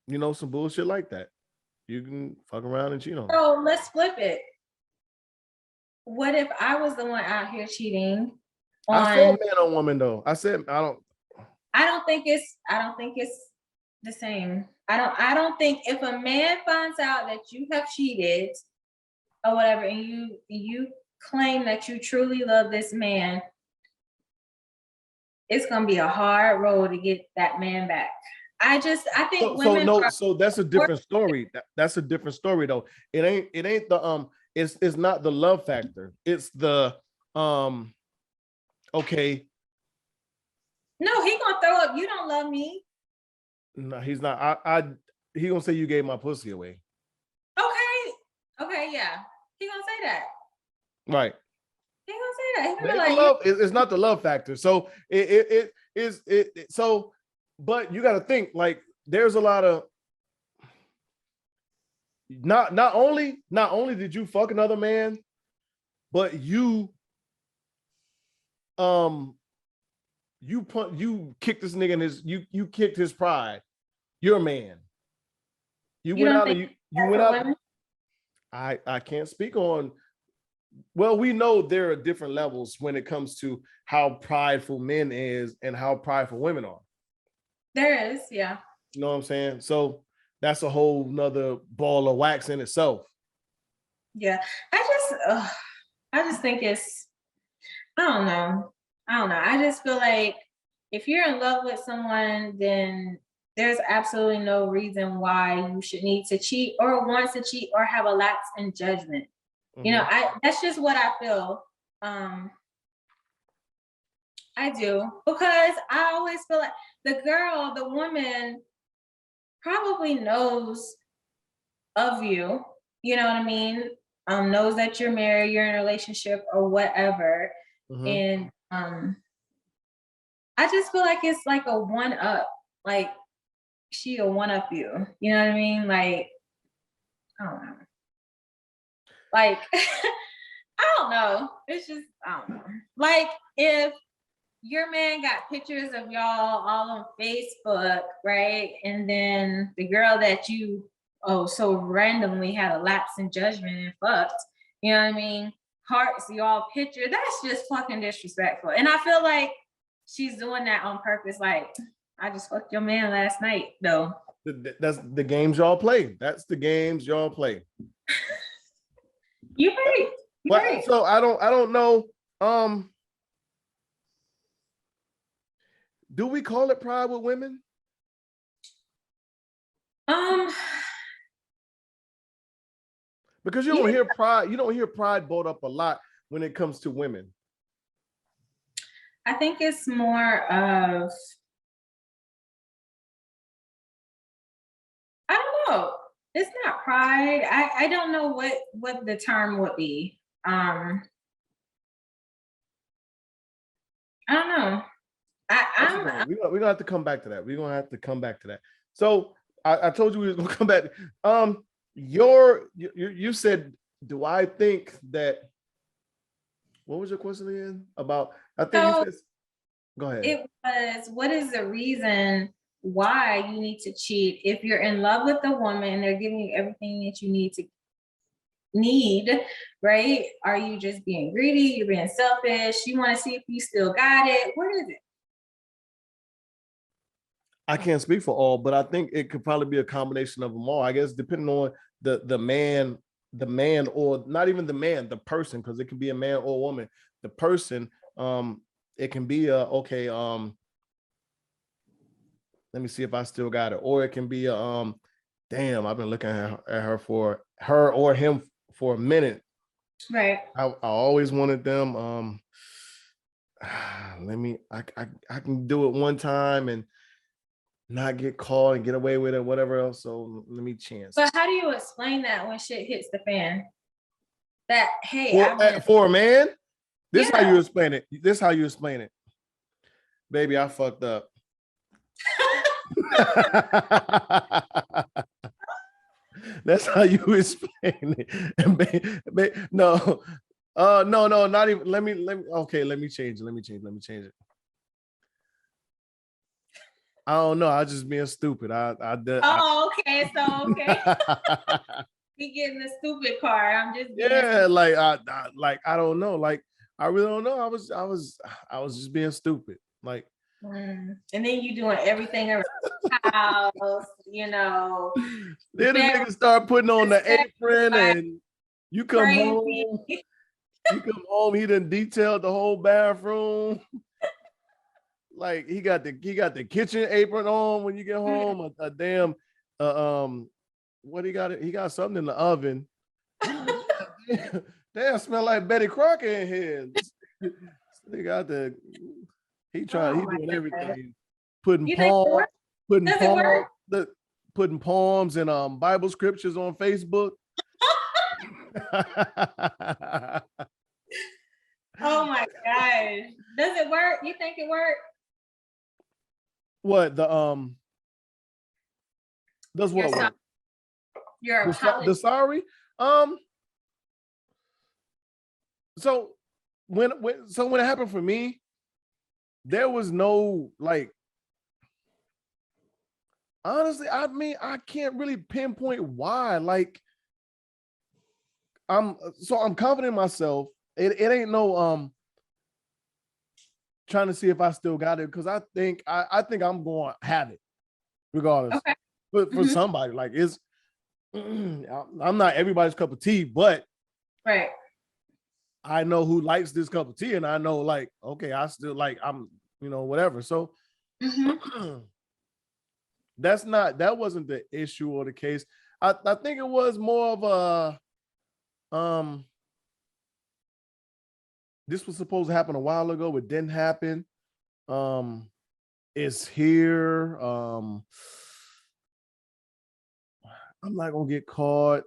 some bullshit like that. You can fuck around and cheat on them. So let's flip it. What if I was the one out here cheating on? I said man on woman though. I said I don't think it's the same. I don't think if a man finds out that you have cheated or whatever, and you claim that you truly love this man, it's gonna be a hard road to get that man back. I think women. So that's a different story. That's a different story though. It ain't the it's not the love factor. It's the okay. No, he gonna throw up. You don't love me. No, he's not. He gonna say you gave my pussy away. Okay, yeah. He gonna say that. Right. He gonna say that. He gonna be like, it's not the love factor. So it is. So, but you got to think, like, there's a lot of not only did you fuck another man, but you kicked this nigga in his, you kicked his pride. You're a man. You went out and you went out. Women? I can't speak on. Well, we know there are different levels when it comes to how prideful men is and how prideful women are. There is, yeah. You know what I'm saying? So that's a whole nother ball of wax in itself. Yeah, I just think it's, I don't know. I just feel like if you're in love with someone, then there's absolutely no reason why you should need to cheat or want to cheat or have a lapse in judgment. Mm-hmm. You know, that's just what I feel. I do, because I always feel like the woman probably knows of you, you know what I mean? Knows that you're married, you're in a relationship or whatever. Mm-hmm. And I just feel like it's like a one up, like she'll one up you. You know what I mean? Like, I don't know. Like, I don't know. It's just, I don't know. Like, if your man got pictures of y'all all on Facebook, right? And then the girl that you, so randomly had a lapse in judgment and fucked, you know what I mean? Hearts y'all picture, that's just fucking disrespectful. And I feel like she's doing that on purpose. Like, I just fucked your man last night, though. That's the games y'all play. That's the games y'all play. You right. So I don't know. Do we call it pride with women? Because you don't hear pride brought up a lot when it comes to women. I think it's more of, I don't know. It's not pride. I don't know what the term would be. I don't know. We're gonna have to come back to that. So I told you we were gonna come back. You said, do I think that, what was your question again? About, I think you said, go ahead. It was, what is the reason why you need to cheat if you're in love with the woman and they're giving you everything that you need, right? Are you just being greedy? You're being selfish? You want to see if you still got it? What is it? I can't speak for all, but I think it could probably be a combination of them all. I guess depending on the man, or not even the man, the person, because it can be a man or a woman. The person, it can be let me see if I still got it, or it can be damn, I've been looking at her or him for a minute. Right. I always wanted them. I can do it one time and not get caught and get away with it, whatever else. So let me chance. But how do you explain that when shit hits the fan? That, hey, for a man, this Yeah. how you explain it. This how you explain it. Baby, I fucked up. That's how you explain it. No, no, not even. Let me. Okay, let me change it. I don't know. I just being stupid. Okay. So okay. Be getting the stupid card. I'm just being Yeah, like I don't know. Like I really don't know. I was just being stupid. Like. And then you doing everything around the house, Then the nigga start putting on the apron and you come home. You come home, he done detailed the whole bathroom. Like he got the kitchen apron on when you get home. A damn what he got? He got something in the oven. Damn, smell like Betty Crocker in here. He got he doing everything. Putting poems and Bible scriptures on Facebook. Oh my gosh. Does it work? You think it worked? What does what work? Your apology. The sorry? So when it happened for me, there was no like, honestly, I mean, I can't really pinpoint why. Like, I'm confident in myself. It ain't no trying to see if I still got it, because I think I'm going to have it regardless. Okay. But for somebody, like, it's I'm not everybody's cup of tea, but right. I know who likes this cup of tea, and I know, like, okay, I still like, I'm, whatever. So that wasn't the issue or the case. I think it was more of a this was supposed to happen a while ago. It didn't happen. It's here. I'm not gonna get caught.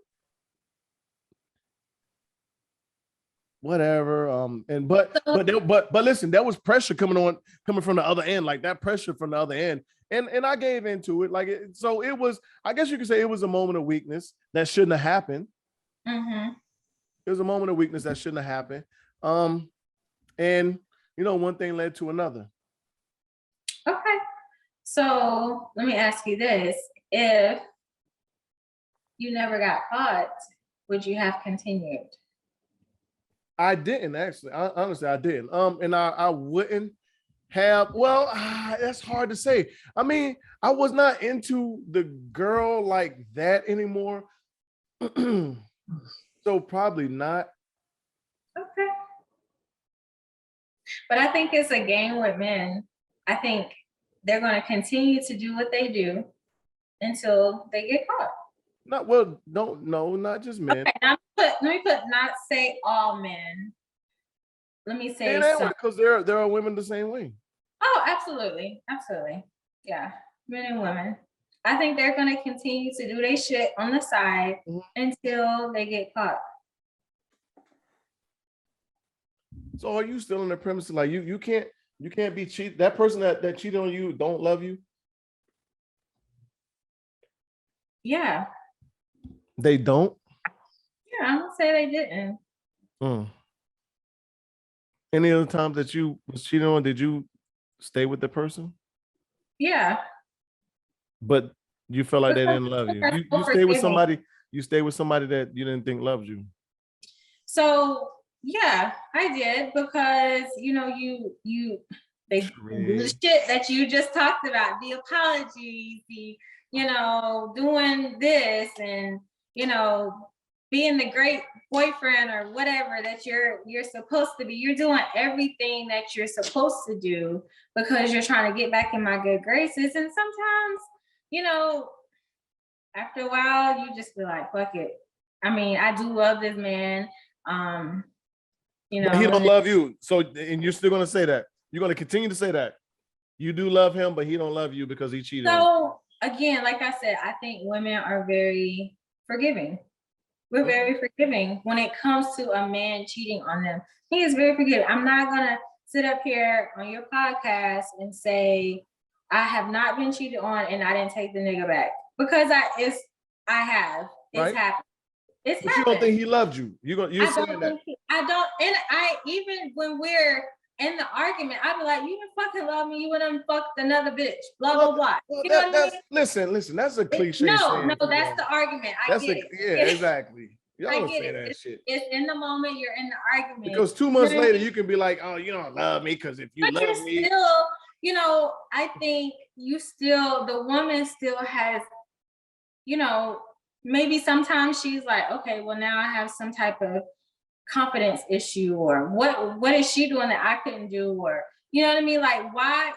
Whatever. But listen, there was pressure coming from the other end, like that pressure from the other end. And I gave into it. Like so it was, I guess you could say it was a moment of weakness that shouldn't have happened. It was a moment of weakness that shouldn't have happened. And one thing led to another. Okay. So let me ask you this. If you never got caught, would you have continued? I didn't actually. Honestly, I didn't. And I wouldn't have. Well, that's hard to say. I mean, I was not into the girl like that anymore. So probably not. Okay. But I think it's a game with men. I think they're going to continue to do what they do until they get caught. Not just men. Okay, let me not say all men. Let me say some. Because there are women the same way. Oh, absolutely. Yeah, men and women. I think they're going to continue to do their shit on the side until they get caught. So are you still in the premise like you can't be cheated? That person that cheated on you don't love you? Yeah. They don't? Yeah, I'm gonna say they didn't. Any other times that you was cheated on, did you stay with the person? Yeah. But you felt like they didn't love you. You stay with somebody. You stay with somebody that you didn't think loved you. So yeah, I did, because the shit that you just talked about, the apologies, the doing this, and being the great boyfriend or whatever that you're supposed to be. You're doing everything that you're supposed to do because you're trying to get back in my good graces. And sometimes, after a while, you just be like, fuck it. I mean, I do love this man. But he don't love you. So, and you're still gonna say that. You're gonna continue to say that. You do love him, but he don't love you because he cheated on you. So again, like I said, I think women are very forgiving. We're very forgiving when it comes to a man cheating on them. He is very forgiving. I'm not gonna sit up here on your podcast and say I have not been cheated on and I didn't take the nigga back, because I have. It's happened. It's but happened. You don't think he loved you? You're saying that. I don't, and I even when we're in the argument, I'd be like, you didn't fucking love me, you would have fucked another bitch, blah, blah, blah. You know what I mean? Listen, that's a cliche. No, that's the argument. I get it. Yeah, exactly. Y'all don't say that shit. It's in the moment, you're in the argument. Because 2 months later, you can be like, oh, you don't love me, because if you love me. Still, I think the woman still has, maybe sometimes she's like, okay, well, now I have some type of confidence issue, or what is she doing that I couldn't do, or you know what I mean? Like, why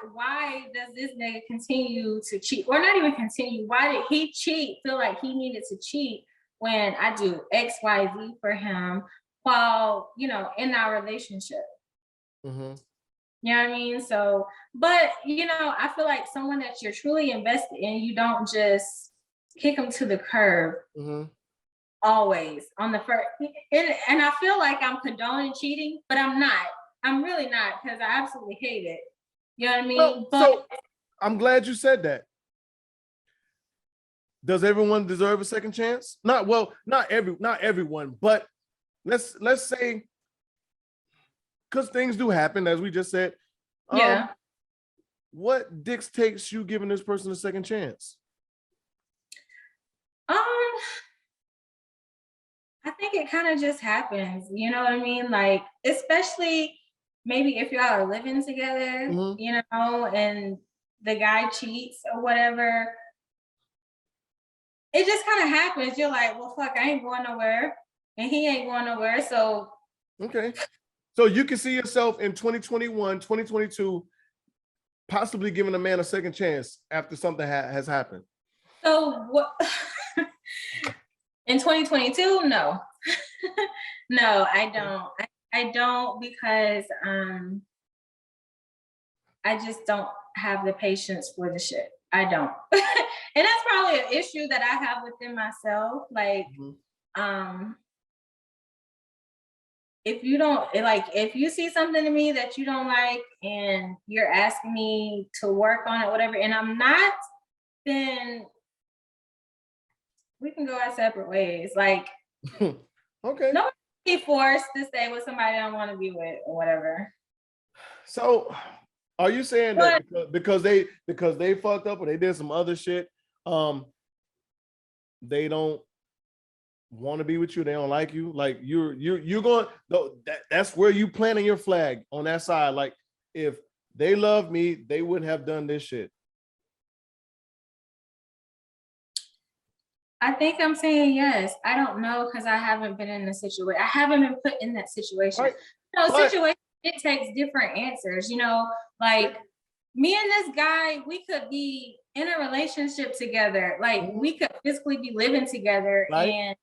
does this nigga continue to cheat, or not even continue? Why did he cheat? Feel like he needed to cheat when I do X, Y, Z for him while in our relationship. Mm-hmm. You know what I mean? So, but I feel like someone that you're truly invested in, you don't just kick them to the curb. Mm-hmm. Always on the first, and I feel like I'm condoning cheating, but I'm not. I'm really not, because I absolutely hate it. You know what I mean? So I'm glad you said that. Does everyone deserve a second chance? Not everyone, but let's say, because things do happen, as we just said. Yeah. What dictates you giving this person a second chance? I think it kind of just happens, you know what I mean? Like, especially maybe if y'all are living together, mm-hmm. And the guy cheats or whatever, it just kind of happens. You're like, well, fuck, I ain't going nowhere, and he ain't going nowhere, so. Okay. So you can see yourself in 2021, 2022, possibly giving a man a second chance after something has happened. So what? In 2022, no. No, I don't. I don't, because I just don't have the patience for the shit. I don't. And that's probably an issue that I have within myself. Like, mm-hmm. If you don't, like, if you see something to me that you don't like and you're asking me to work on it, whatever, and I'm not, then we can go our separate ways. Like, okay. Nobody be forced to stay with somebody I don't want to be with or whatever. So are you saying that because they fucked up or they did some other shit, they don't want to be with you, they don't like you? Like, you're going, that's where you planting your flag on that side. Like, if they love me, they wouldn't have done this shit. I think I'm saying yes. I don't know, because I haven't been in the situation. I haven't been put in that situation. Right. Situation, it takes different answers. Like, me and this guy, we could be in a relationship together. Like, mm-hmm. we could physically be living together, right. And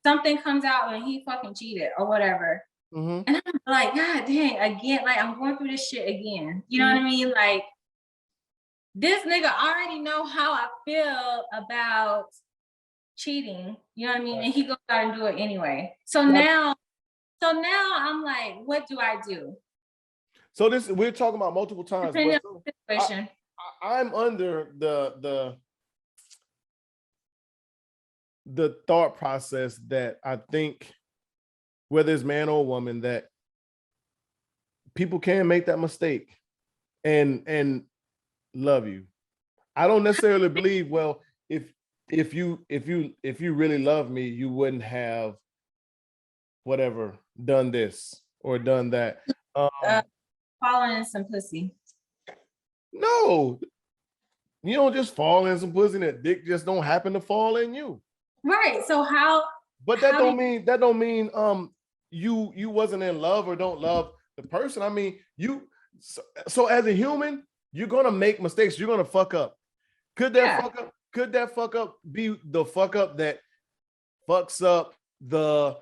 something comes out and he fucking cheated or whatever. Mm-hmm. And I'm like, God dang, again, like, I'm going through this shit again. You know mm-hmm. what I mean? Like, this nigga already know how I feel about cheating, you know what I mean? And he goes out and do it anyway. So now I'm like, what do I do? So we're talking about multiple times. But I'm under the thought process that I think, whether it's man or woman, that people can make that mistake and love you. I don't necessarily believe, well, if you really love me, you wouldn't have whatever done this or done that. Falling in some pussy. No, you don't just fall in some pussy. That dick just don't happen to fall in you. Right. So how? But that don't mean you wasn't in love or don't love the person. I mean, so as a human, you're gonna make mistakes. You're gonna fuck up. Could that fuck up be the fuck up that fucks up the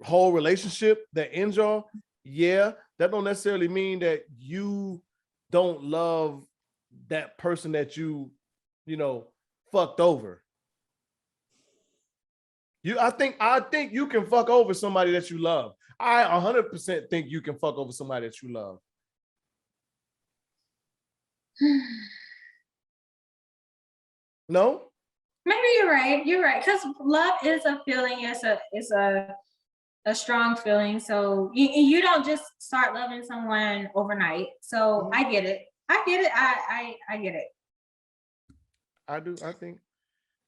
whole relationship that ends y'all? yeah, that don't necessarily mean that you don't love that person that you fucked over. I think you can fuck over somebody that you love. I 100% think you can fuck over somebody that you love. No? Maybe you're right. You're right. Because love is a feeling. It's a strong feeling. So you don't just start loving someone overnight. So I get it. I get it. I get it. I do. I think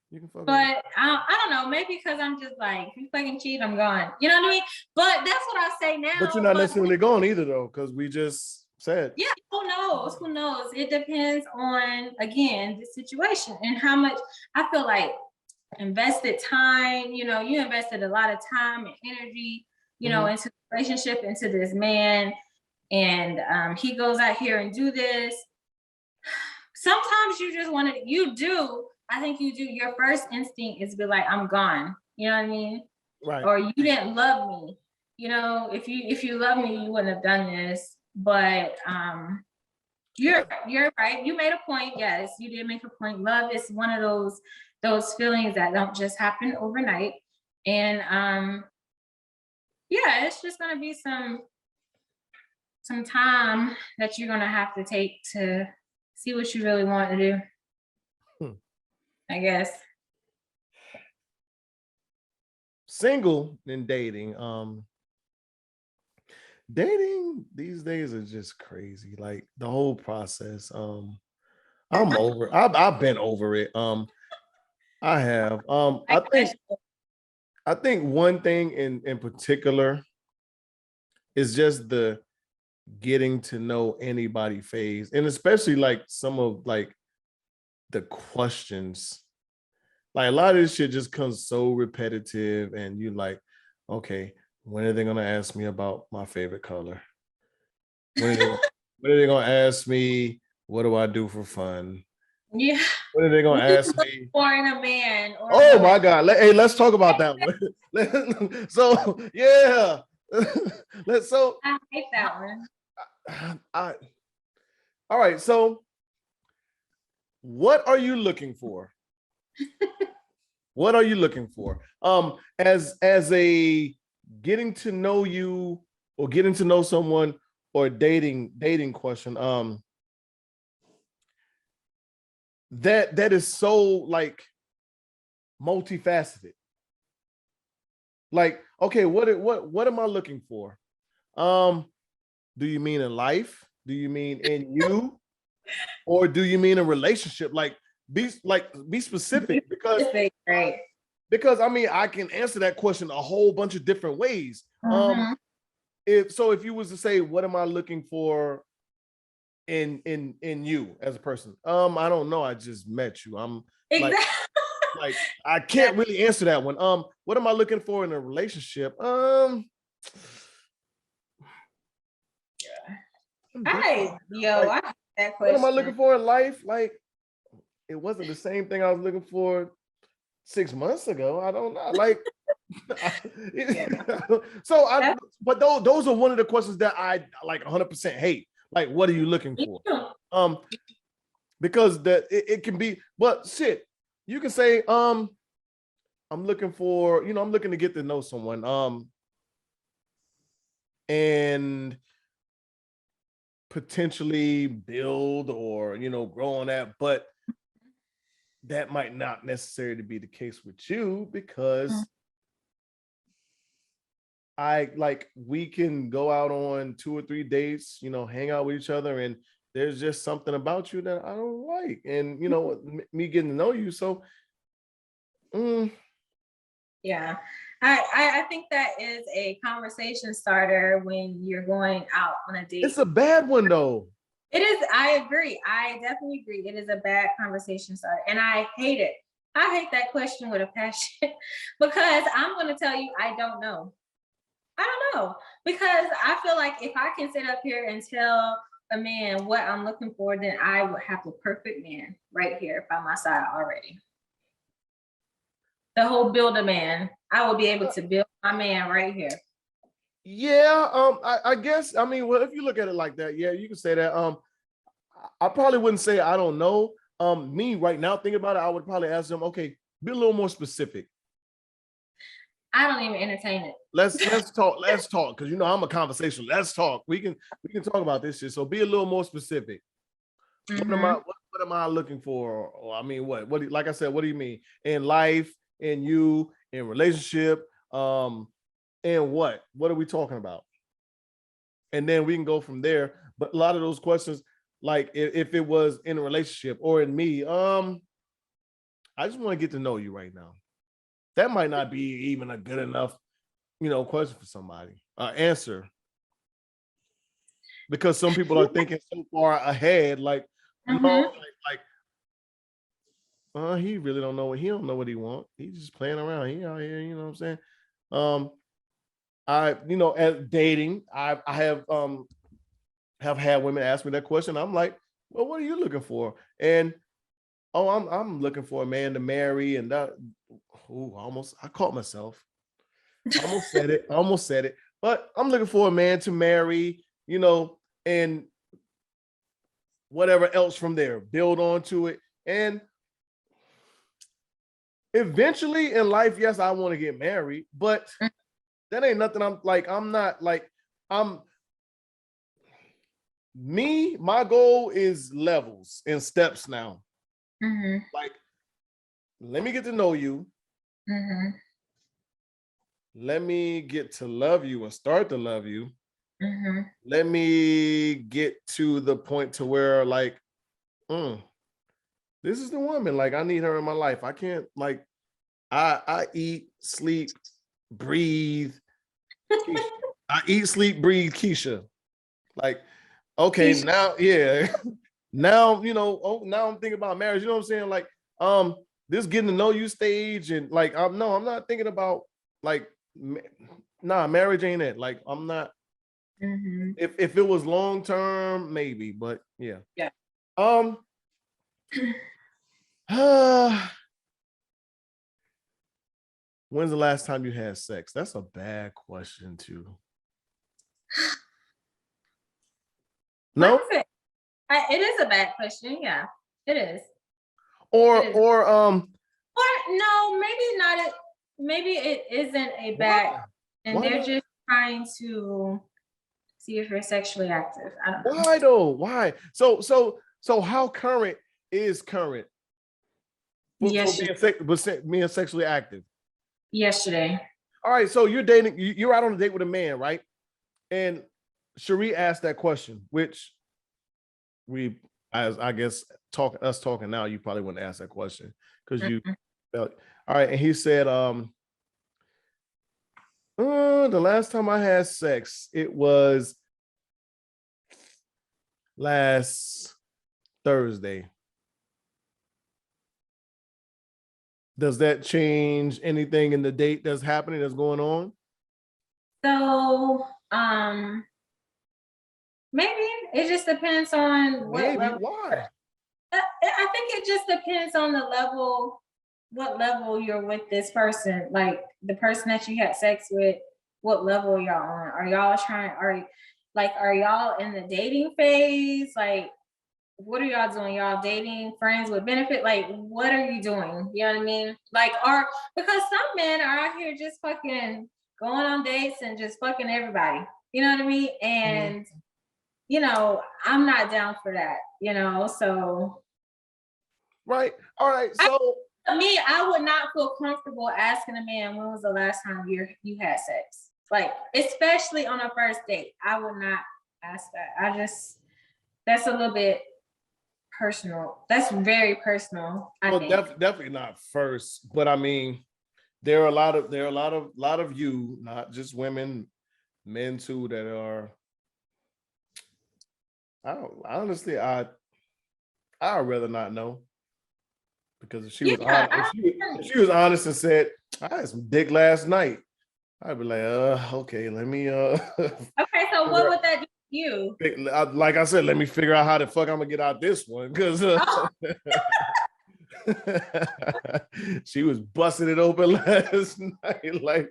you can fuck over. But I don't know. Maybe because I'm just like, if you fucking cheat, I'm gone. You know what I mean? But that's what I say now. But you're not necessarily gone either, though, because we just said. Yeah, who knows? Who knows? It depends on, again, the situation and how much. I feel like invested time, you invested a lot of time and energy, into the relationship, into this man. And he goes out here and do this. Sometimes you just want to, I think you do. Your first instinct is to be like, I'm gone. You know what I mean? Right. Or you didn't love me. If you love me, you wouldn't have done this. But you're right. You made a point. Yes, you did make a point. Love is one of those feelings that don't just happen overnight. And yeah, it's just gonna be some time that you're gonna have to take to see what you really want to do. I guess. Single and dating. Dating these days is just crazy. Like the whole process. I'm over. I've been over it. I have. I think one thing in particular is just the getting to know anybody phase, and especially like some of like the questions. Like a lot of this shit just comes so repetitive, and you like, okay, when are they gonna ask me about my favorite color? When are they gonna ask me what do I do for fun? Yeah. When are they gonna ask me? For a man. Oh my God! Let's talk about that one. So yeah, I hate that one. All right. So, what are you looking for? What are you looking for? As a getting to know you or getting to know someone or dating question. That is so like multifaceted. Like, okay, what am I looking for? Do you mean in life? Do you mean in you? Or do you mean a relationship? Like be specific, because I mean I can answer that question a whole bunch of different ways. If you was to say, what am I looking for in you as a person? I don't know. I just met you. I'm exactly. like I can't really answer that one. What am I looking for in a relationship? I hate that question. What am I looking for in life? Like, it wasn't the same thing I was looking for 6 months ago. I don't know. Like, but those are one of the questions that I like 100% hate. Like, what are you looking for? Because it can be, but shit, you can say, I'm looking for, I'm looking to get to know someone. And potentially build or grow on that, but that might not necessarily be the case with you, because we can go out on 2 or 3 dates, hang out with each other, and there's just something about you that I don't like, and me getting to know you. So yeah, I think that is a conversation starter when you're going out on a date. It's a bad one though. It is. I agree. I definitely agree. It is a bad conversation starter, and I hate it. I hate that question with a passion because I'm going to tell you, I don't know. I don't know, because I feel like if I can sit up here and tell a man what I'm looking for, then I would have the perfect man right here by my side already. The whole build a man. I will be able to build my man right here. Yeah, I guess, I mean, well, if you look at it like that, yeah, you can say that. I probably wouldn't say I don't know. Me right now, thinking about it, I would probably ask them, okay, be a little more specific. I don't even entertain it. Let's talk. Let's talk, because I'm a conversation. Let's talk. We can talk about this shit. So be a little more specific. Mm-hmm. What am I looking for? Or, I mean, like I said, what do you mean in life, in you, in relationship, and what are we talking about? And then we can go from there. But a lot of those questions, like if it was in a relationship or in me, I just want to get to know you right now. That might not be even a good enough, question for somebody, answer. Because some people are thinking so far ahead, like, he really don't know he don't know what he wants. He's just playing around. He out here, you know what I'm saying? As dating, I have had women ask me that question. I'm like, well, what are you looking for? And I'm looking for a man to marry, and that. I caught myself. Almost said it. But I'm looking for a man to marry, and whatever else from there, build onto it. And eventually in life, yes, I want to get married, but that ain't nothing. My goal is levels and steps now. Mm-hmm. Like, let me get to know you. Mm-hmm. Let me get to love you and start to love you. Mm-hmm. Let me get to the point to where, like, this is the woman. Like, I need her in my life. I can't, like, I eat, sleep, breathe. I eat, sleep, breathe Keisha. Like, okay, Keisha. Now, yeah. Now, now I'm thinking about marriage. You know what I'm saying? Like, this getting to know you stage, and like, I'm not thinking about, like, marriage ain't it. Like, I'm not. Mm-hmm. If it was long term, maybe, but yeah. Yeah. When's the last time you had sex? That's a bad question too. No, it is a bad question. Yeah, it is. Or no, maybe not. Maybe it isn't a bad, and why they're not? Just trying to see if you're sexually active. I don't know. Why though? Why? So how current is current? Yes, being sexually active. Yesterday. All right, so you're dating. You're out on a date with a man, right? And Cherie asked that question, which we, as I guess, talking now, you probably wouldn't ask that question because you felt. All right, and he said, the last time I had sex, it was last Thursday. Does that change anything in the date that's happening, that's going on? So, maybe it just depends on what level. Why? I think it just depends on the level, what level you're with this person. Like the person that you had sex with, what level y'all on? Are y'all in the dating phase? Like, what are y'all doing? Y'all dating, friends with benefit? Like, what are you doing? You know what I mean? Like, because some men are out here just fucking going on dates and just fucking everybody. You know what I mean? And I'm not down for that. So. Right. All right. So I would not feel comfortable asking a man when was the last time you had sex. Like, especially on a first date, I would not ask that. That's a little bit personal. That's very personal. I think. Definitely not first, but I mean, there are a lot of you, not just women, men too, that are. I'd rather not know, because if she was honest, if she was honest and said, I had some dick last night, I'd be like, okay, let me okay, so what would that do to you? Like I said, let me figure out how the fuck I'm gonna get out this one, because she was busting it open last night. Like,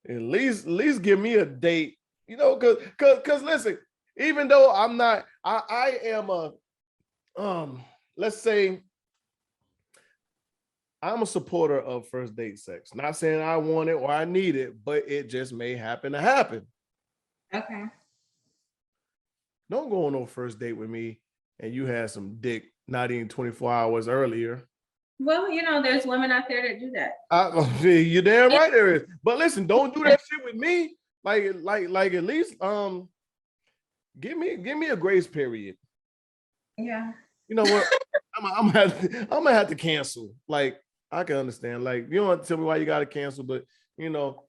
At least give me a date, you know, cause listen, even though I'm not, I am let's say I'm a supporter of first date sex. Not saying I want it or I need it, but it just may happen to happen. Okay. Don't go on no first date with me and you had some dick not even 24 hours earlier. Well, you know, there's women out there that do that. You're damn right there is. But listen, don't do that shit with me. Like at least give me a grace period. Yeah. You know what? I'm gonna have to cancel. Like, I can understand. Like, you don't have to tell me why you gotta cancel, but you know,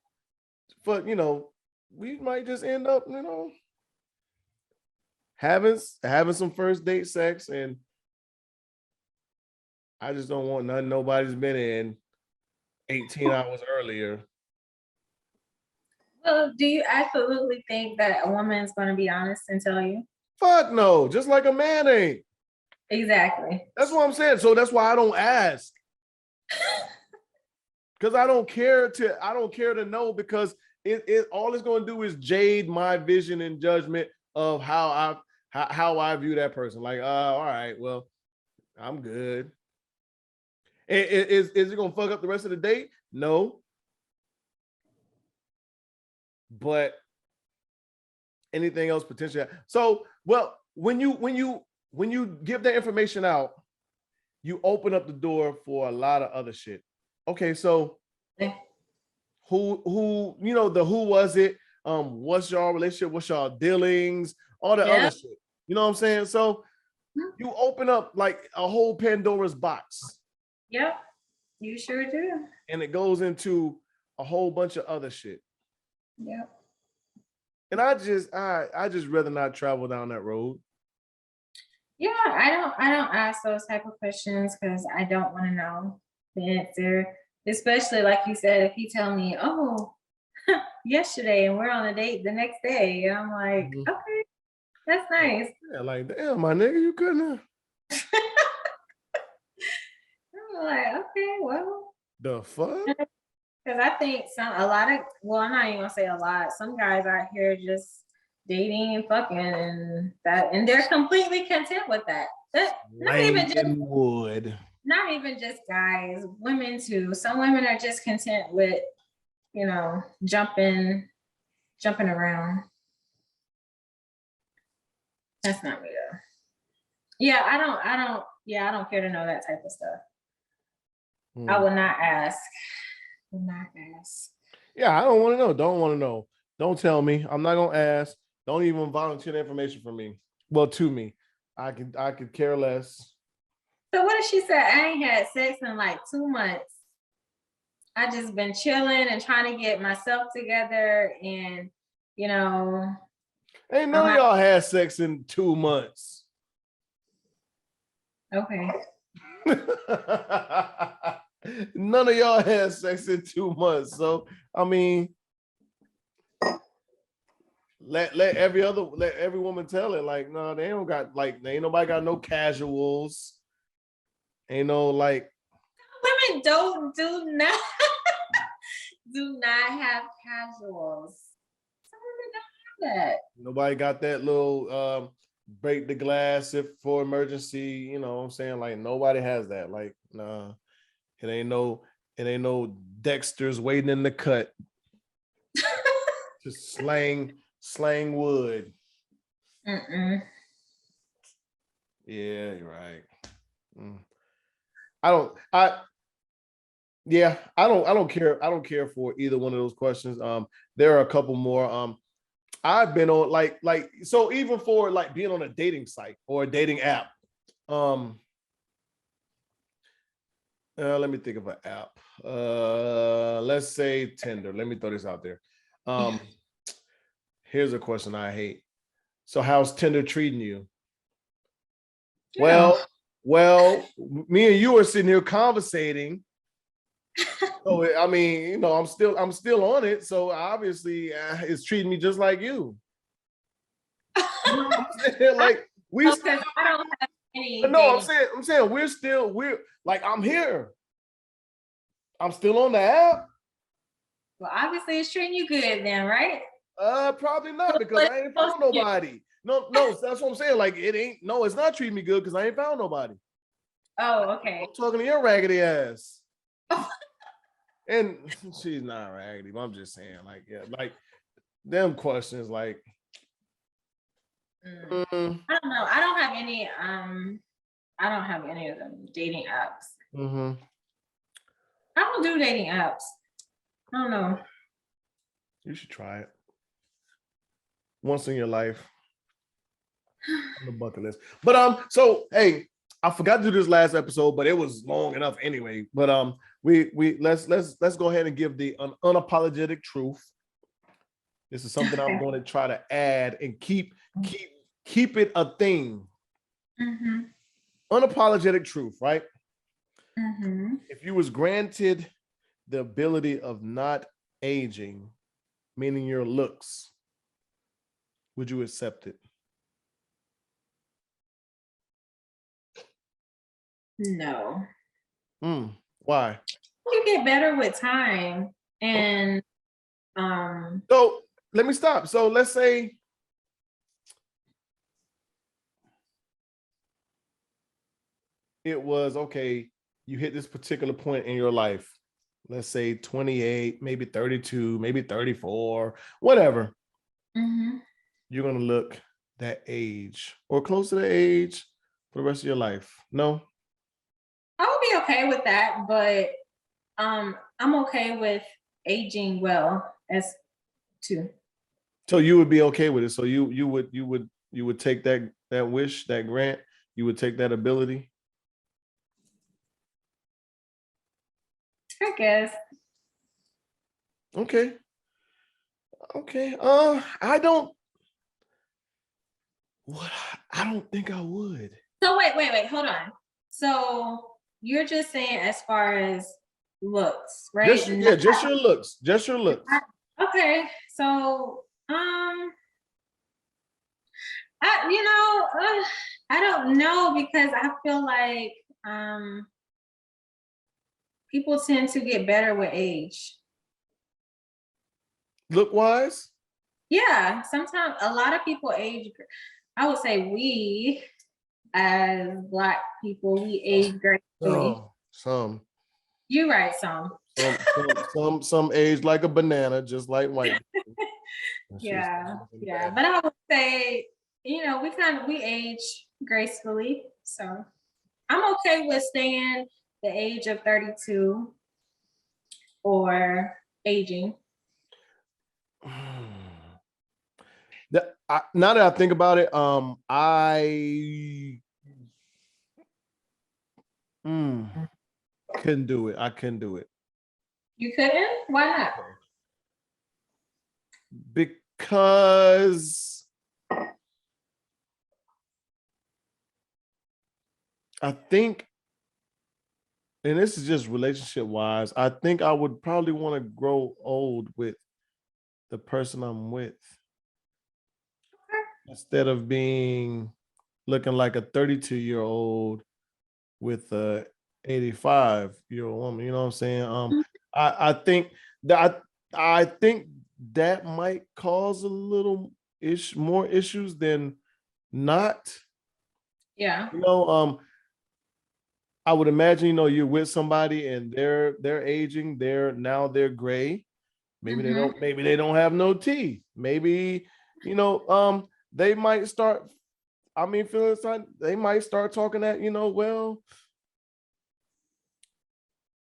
we might just end up, you know, having some first date sex, and I just don't want nothing nobody's been in 18 hours earlier. Well, do you absolutely think that a woman's going to be honest and tell you? Fuck no, just like a man ain't. Exactly. That's what I'm saying. So that's why I don't ask. Because I don't care to know, because it all it's going to do is jade my vision and judgment of how I view that person. Like, all right, well, I'm good. Is it going to fuck up the rest of the date? No. But anything else potentially. So, well, when you give that information out, you open up the door for a lot of other shit. Okay, so who you know, the who was it? What's y'all relationship? What's y'all dealings? All the other shit. You know what I'm saying? So you open up like a whole Pandora's box. Yep, you sure do. And it goes into a whole bunch of other shit. Yep. And I just rather not travel down that road. Yeah, I don't ask those type of questions because I don't want to know the answer. Especially like you said, if you tell me, oh, yesterday and we're on a date the next day, and I'm like, okay, that's nice. Yeah, like, damn, my nigga, you couldn't have. I'm like, okay, well, the fuck? Because I think I'm not even gonna say a lot. Some guys out here just dating and fucking and they're completely content with that. Not even just guys, women too. Some women are just content with, you know, jumping around. That's not me though. Yeah, I don't care to know that type of stuff. I will not ask. Yeah, I don't want to know. Don't want to know. Don't tell me. I'm not gonna ask. Don't even volunteer the information for me. Well, to me. I could care less. So what if she said, I ain't had sex in like 2 months? I just been chilling and trying to get myself together, and you know. Ain't none of y'all had sex in 2 months. Okay. None of y'all had sex in 2 months. So I mean, let every woman tell it. Like, no, they ain't nobody got no casuals. Ain't no like. Women do not have casuals. Some women don't have that. Nobody got that little break the glass if for emergency. You know what I'm saying? Like, nobody has that. Like, nah, it ain't no Dexter's waiting in the cut to slang wood. Yeah, you're right. I don't care for either one of those questions. There are a couple more. I've been on like so even for like being on a dating site or a dating app. Let me think of an app. Let's say Tinder. Let me throw this out there. Here's a question I hate. So how's Tinder treating you? Yeah. Well, me and you are sitting here conversating. So I mean, you know, I'm still on it. So obviously, it's treating me just like you. You know what I'm saying? Like we. I don't have any. No, I'm saying we're like I'm here. I'm still on the app. Well, obviously it's treating you good then, right? Probably not, because I ain't found nobody. No, that's what I'm saying. Like, it's not treating me good because I ain't found nobody. Oh, okay. I'm talking to your raggedy ass. And she's not raggedy, but I'm just saying, like, yeah, like them questions, like, I don't know. I don't have any of them dating apps. I don't do dating apps. I don't know. You should try it once in your life on the bucket list. But so hey, I forgot to do this last episode, but it was long enough anyway. But we let's go ahead and give the unapologetic truth. This is something I'm going to try to add and keep it a thing. Unapologetic truth, right? If you was granted the ability of not aging, meaning your looks, would you accept it? No. Why? You get better with time. And so let me stop. So let's say it was okay, you hit this particular point in your life, let's say 28, maybe 32, maybe 34, whatever. You're gonna look that age or close to the age for the rest of your life. No? I would be okay with that, but I'm okay with aging well as too. So you would be okay with it. So you would take that wish, that grant, you would take that ability. I guess. Okay. I don't think I would. So wait, hold on. So you're just saying as far as looks, right? Just your looks. Just your looks. Okay. So I don't know, because I feel like people tend to get better with age. Look wise? Yeah, sometimes a lot of people age. I would say we as Black people, we age gracefully. Some. You're right, some. Some age like a banana, just like white people. Yeah. But I would say, we age gracefully. So I'm okay with staying the age of 32 or aging. Now that I think about it, I couldn't do it. I couldn't do it. You couldn't? Why not? Because I think, and this is just relationship wise, I think I would probably want to grow old with the person I'm with. Instead of looking like a 32-year-old with a 85-year-old woman, you know what I'm saying? I think that might cause a little more issues than not. Yeah. I would imagine, you're with somebody and they're aging, they're gray. Maybe they don't have no teeth. Maybe, they might start, feeling something. They might start talking that, well,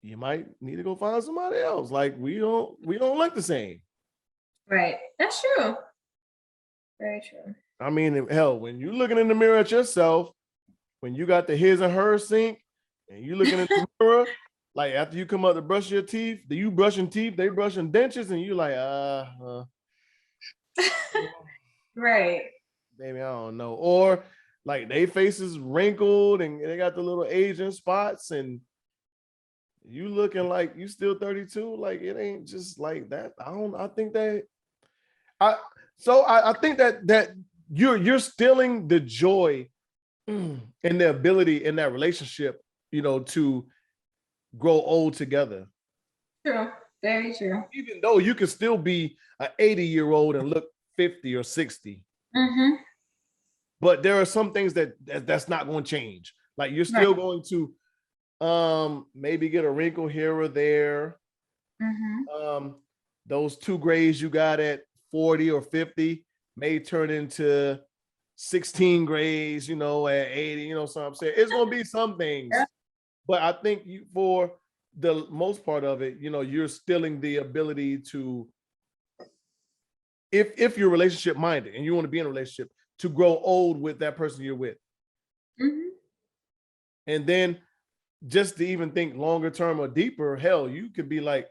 you might need to go find somebody else. Like we don't look the same. Right. That's true. Very true. Hell, when you're looking in the mirror at yourself, when you got the his and her sink, and you looking in the mirror, like after you come up to brush your teeth, you brushing teeth, they brushing dentures, and you like, right. Maybe I don't know. Or like they faces wrinkled and they got the little Asian spots, and you looking like you still 32. Like it ain't just like that. I think that I think that you're stealing the joy and the ability in that relationship, to grow old together. True. Very true. Even though you can still be an 80-year-old and look 50 or 60. Mm-hmm. But there are some things that's not going to change. Like you're still going to maybe get a wrinkle here or there. Mm-hmm. Those 2 grays you got at 40 or 50 may turn into 16 grays, you know, at 80, you know, so I'm saying it's going to be some things. Yeah. But I think for the most part of it, you know, you're stilling the ability to, if you're relationship minded and you want to be in a relationship, to grow old with that person you're with. Mm-hmm. And then just to even think longer term or deeper, hell, you could be like,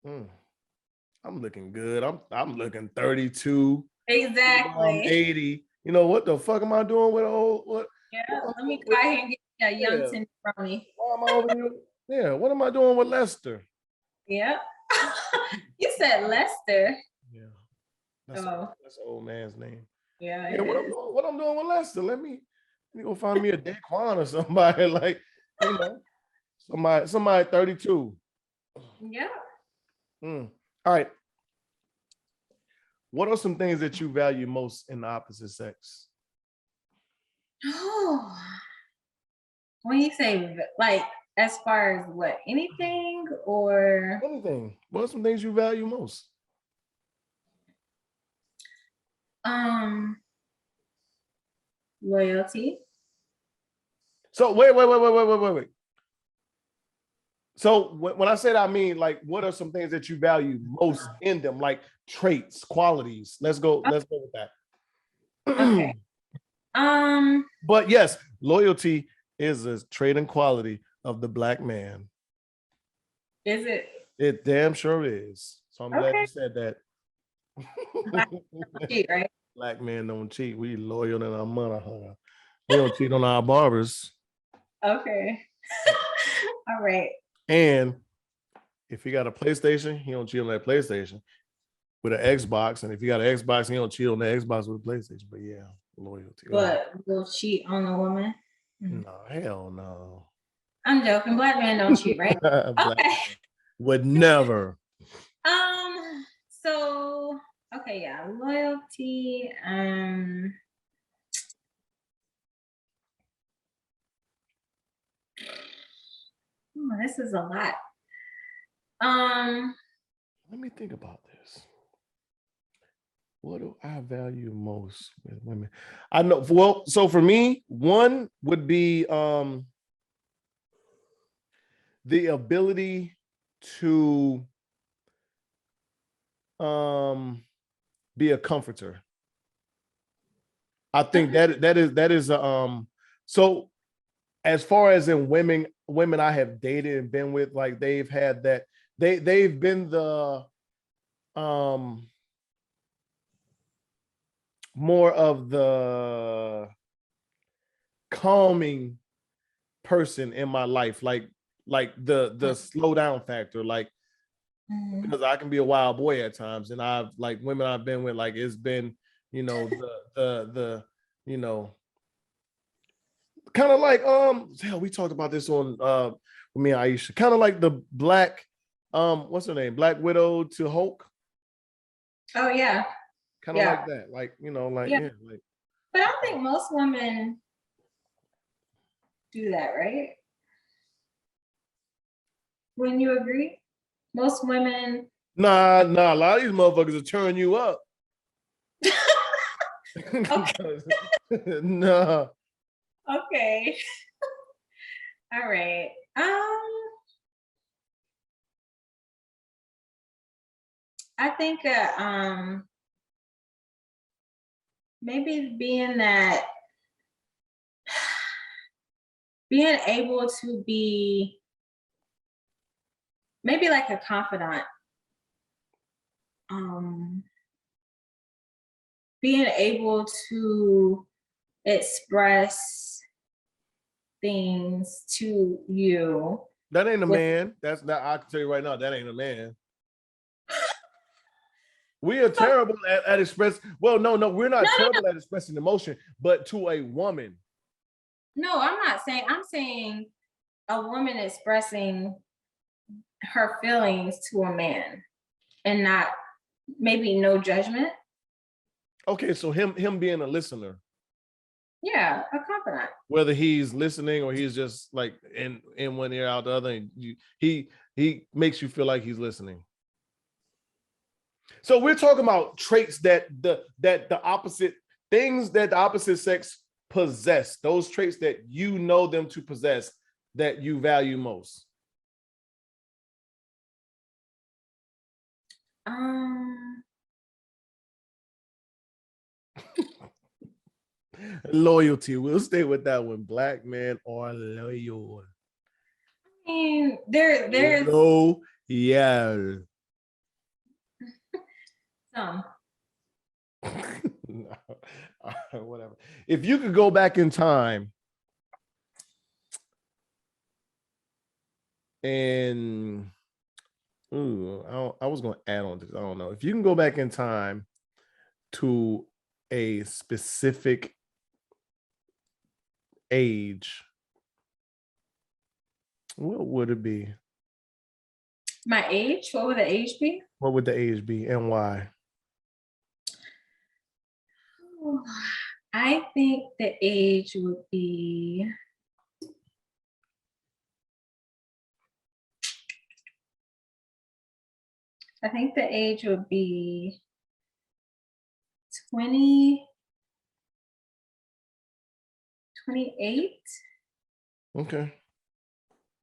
I'm looking good. I'm looking 32. Exactly. I'm 80. You know, what the fuck am I doing with old? What? Yeah, let me go ahead and get a young Cinderella. Why am I over here? Yeah, what am I doing with Lester? Yeah. You said Lester. Yeah. That's an old man's name. Yeah. Yeah, what I'm doing with Lester? Let me go find me a Daquan or somebody, like, you know, somebody 32. Yeah. All right. What are some things that you value most in the opposite sex? Oh, when you say like as far as what, anything or anything? What are some things you value most? Loyalty. So wait. So when I say that, I mean, like, what are some things that you value most in them, like traits, qualities? Let's go with that. Okay. But yes, loyalty is a trait and quality of the Black man. Is it? It damn sure is. So I'm glad you said that. Black cheat, right? Black men don't cheat. We loyal than our mother. We don't cheat on our barbers. Okay. All right. And if he got a PlayStation, he don't cheat on that PlayStation with an Xbox. And if you got an Xbox, he don't cheat on the Xbox with a PlayStation. But yeah, loyalty. But will cheat on a woman? No, hell no. I'm joking. Black men don't cheat, right? Okay. Would never. So okay, yeah, loyalty. This is a lot. Let me think about this. What do I value most with women? I know, well, so for me, one would be the ability to be a comforter. I think that is so as far as in women I have dated and been with, like they've had that, they've been the more of the calming person in my life, like the slow down factor, like because I can be a wild boy at times, and I've like women I've been with, like it's been, you know, the you know, kind of like hell, we talked about this on with me and Aisha, kind of like the Black what's her name, Black Widow to Hulk. Oh yeah, kind of like that, like, you know, like yeah, like. But I think most women do that, right? Wouldn't you agree? Most women. Nah, a lot of these motherfuckers will turn you up. Nah. Okay. All right. I think maybe being able to be maybe like a confidant. Being able to express things to you. That ain't a man. That's not, I can tell you right now, that ain't a man. We are terrible at express. Well, no, we're not terrible at expressing emotion, but to a woman. No, I'm not saying. I'm saying a woman expressing her feelings to a man and not maybe no judgment. Okay, so him being a listener. Yeah, a confidant. Whether he's listening or he's just like in one ear out the other, and he makes you feel like he's listening. So we're talking about traits that the opposite things that the opposite sex possess, those traits that you know them to possess that you value most. Loyalty. We'll stay with that one. Black men are loyal. I mean, there's loyal. some. No. All right, whatever. If you could go back in time and I was going to add on this. I don't know. If you can go back in time to a specific age, what would it be? My age? What would the age be? What would the age be and why? I think the age would be I think the age would be 28. Okay.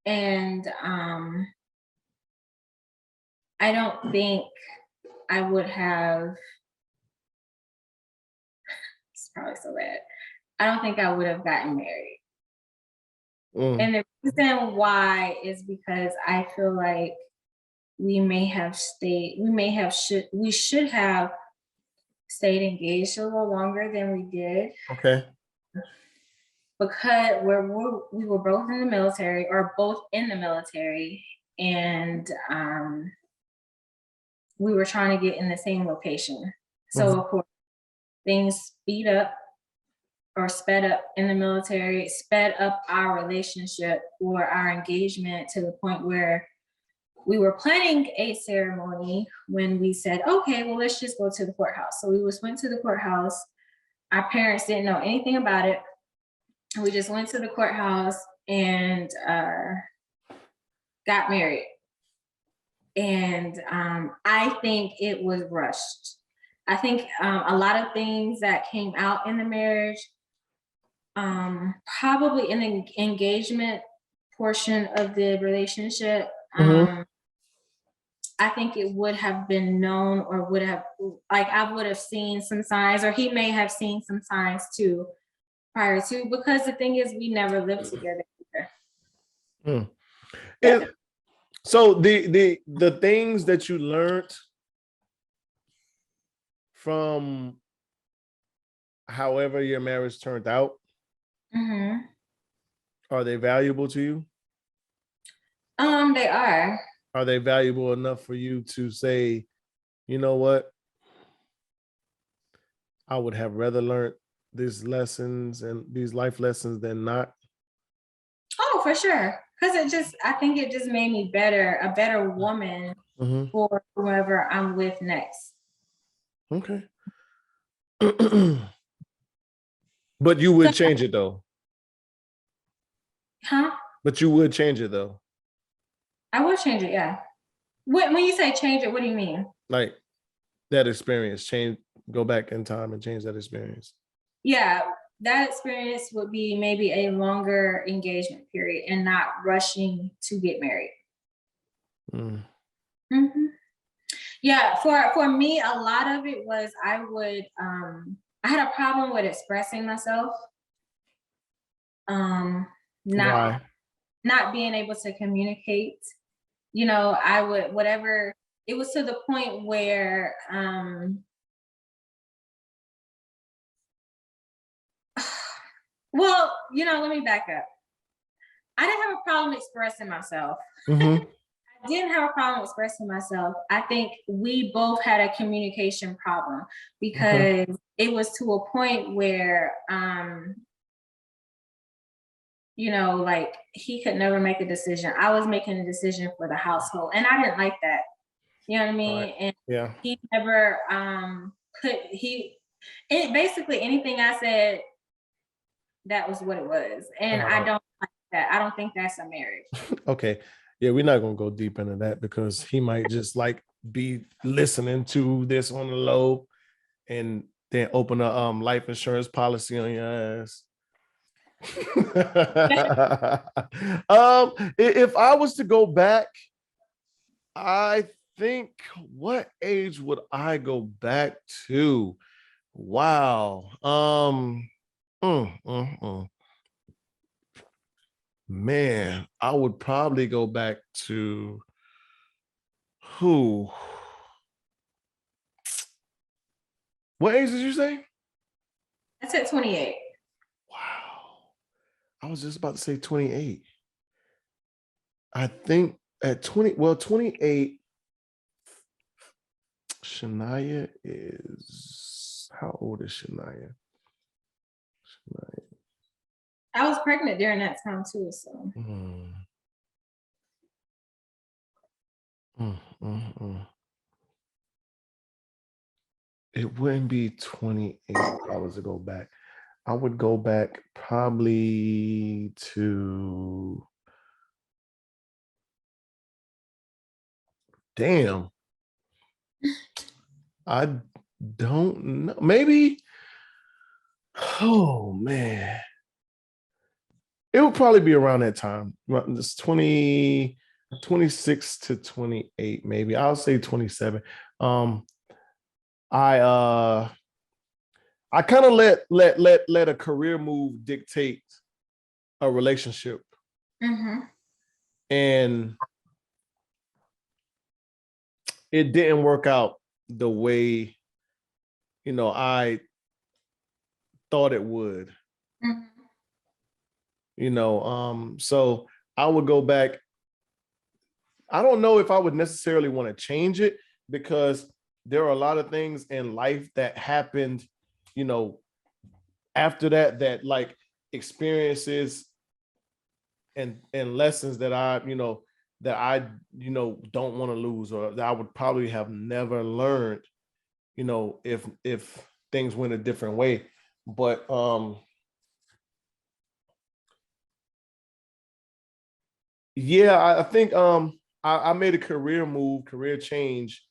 And I don't think I would have, it's probably so bad. I don't think I would have gotten married. And the reason why is because I feel like we should have stayed engaged a little longer than we did. Okay. Because we were both in the military, and we were trying to get in the same location. So of course, things sped up in the military, sped up our relationship or our engagement to the point where we were planning a ceremony when we said, okay, well, let's just go to the courthouse. So we went to the courthouse. Our parents didn't know anything about it. We just went to the courthouse and got married. And I think it was rushed. I think a lot of things that came out in the marriage, probably in the engagement portion of the relationship, I think it would have been known or I would have seen some signs, or he may have seen some signs too prior to, because the thing is we never lived together either. And so the things that you learned from however your marriage turned out, are they valuable to you? They are. Are they valuable enough for you to say, you know what? I would have rather learned these lessons and these life lessons than not? Oh, for sure. Because I think it just made me a better woman for whoever I'm with next. Okay. But you would change it though. Huh? But you would change it though. I would change it, yeah. When you say change it, what do you mean? Like that experience, go back in time and change that experience. Yeah, that experience would be maybe a longer engagement period and not rushing to get married. Yeah, for me, a lot of it was I had a problem with expressing myself. Not being able to communicate. You know, I would, whatever, it was to the point where well, let me back up. I didn't have a problem expressing myself. I didn't have a problem expressing myself. I think we both had a communication problem because it was to a point where you know, like he could never make a decision. I was making a decision for the household, and I didn't like that. You know what I mean? Right. And Yeah. he never basically anything I said, that was what it was. And I don't like that. I don't think that's a marriage. Okay. Yeah, we're not gonna go deep into that because he might just like be listening to this on the low and then open a life insurance policy on your ass. If I was to go back, I think, what age would I go back to? Wow. Mm, mm, mm. Man, I would probably go back to who? What age did you say? I said 28. Wow. I was just about to say 28. I think at 28, Shania is, how old is Shania? I was pregnant during that time too, so. Mm. Mm, mm, mm. It wouldn't be 28 if I was to go back. I would go back probably to, damn, I don't know. Maybe, oh man. It would probably be around that time. This 26 to 28, maybe. I'll say 27. I I kind of let a career move dictate a relationship. Mm-hmm. And it didn't work out the way, I thought it would. Mm-hmm. So I would go back. I don't know if I would necessarily want to change it because there are a lot of things in life that happened, after that like experiences and lessons that I don't want to lose, or that I would probably have never learned, if things went a different way. But yeah, I think I made a career change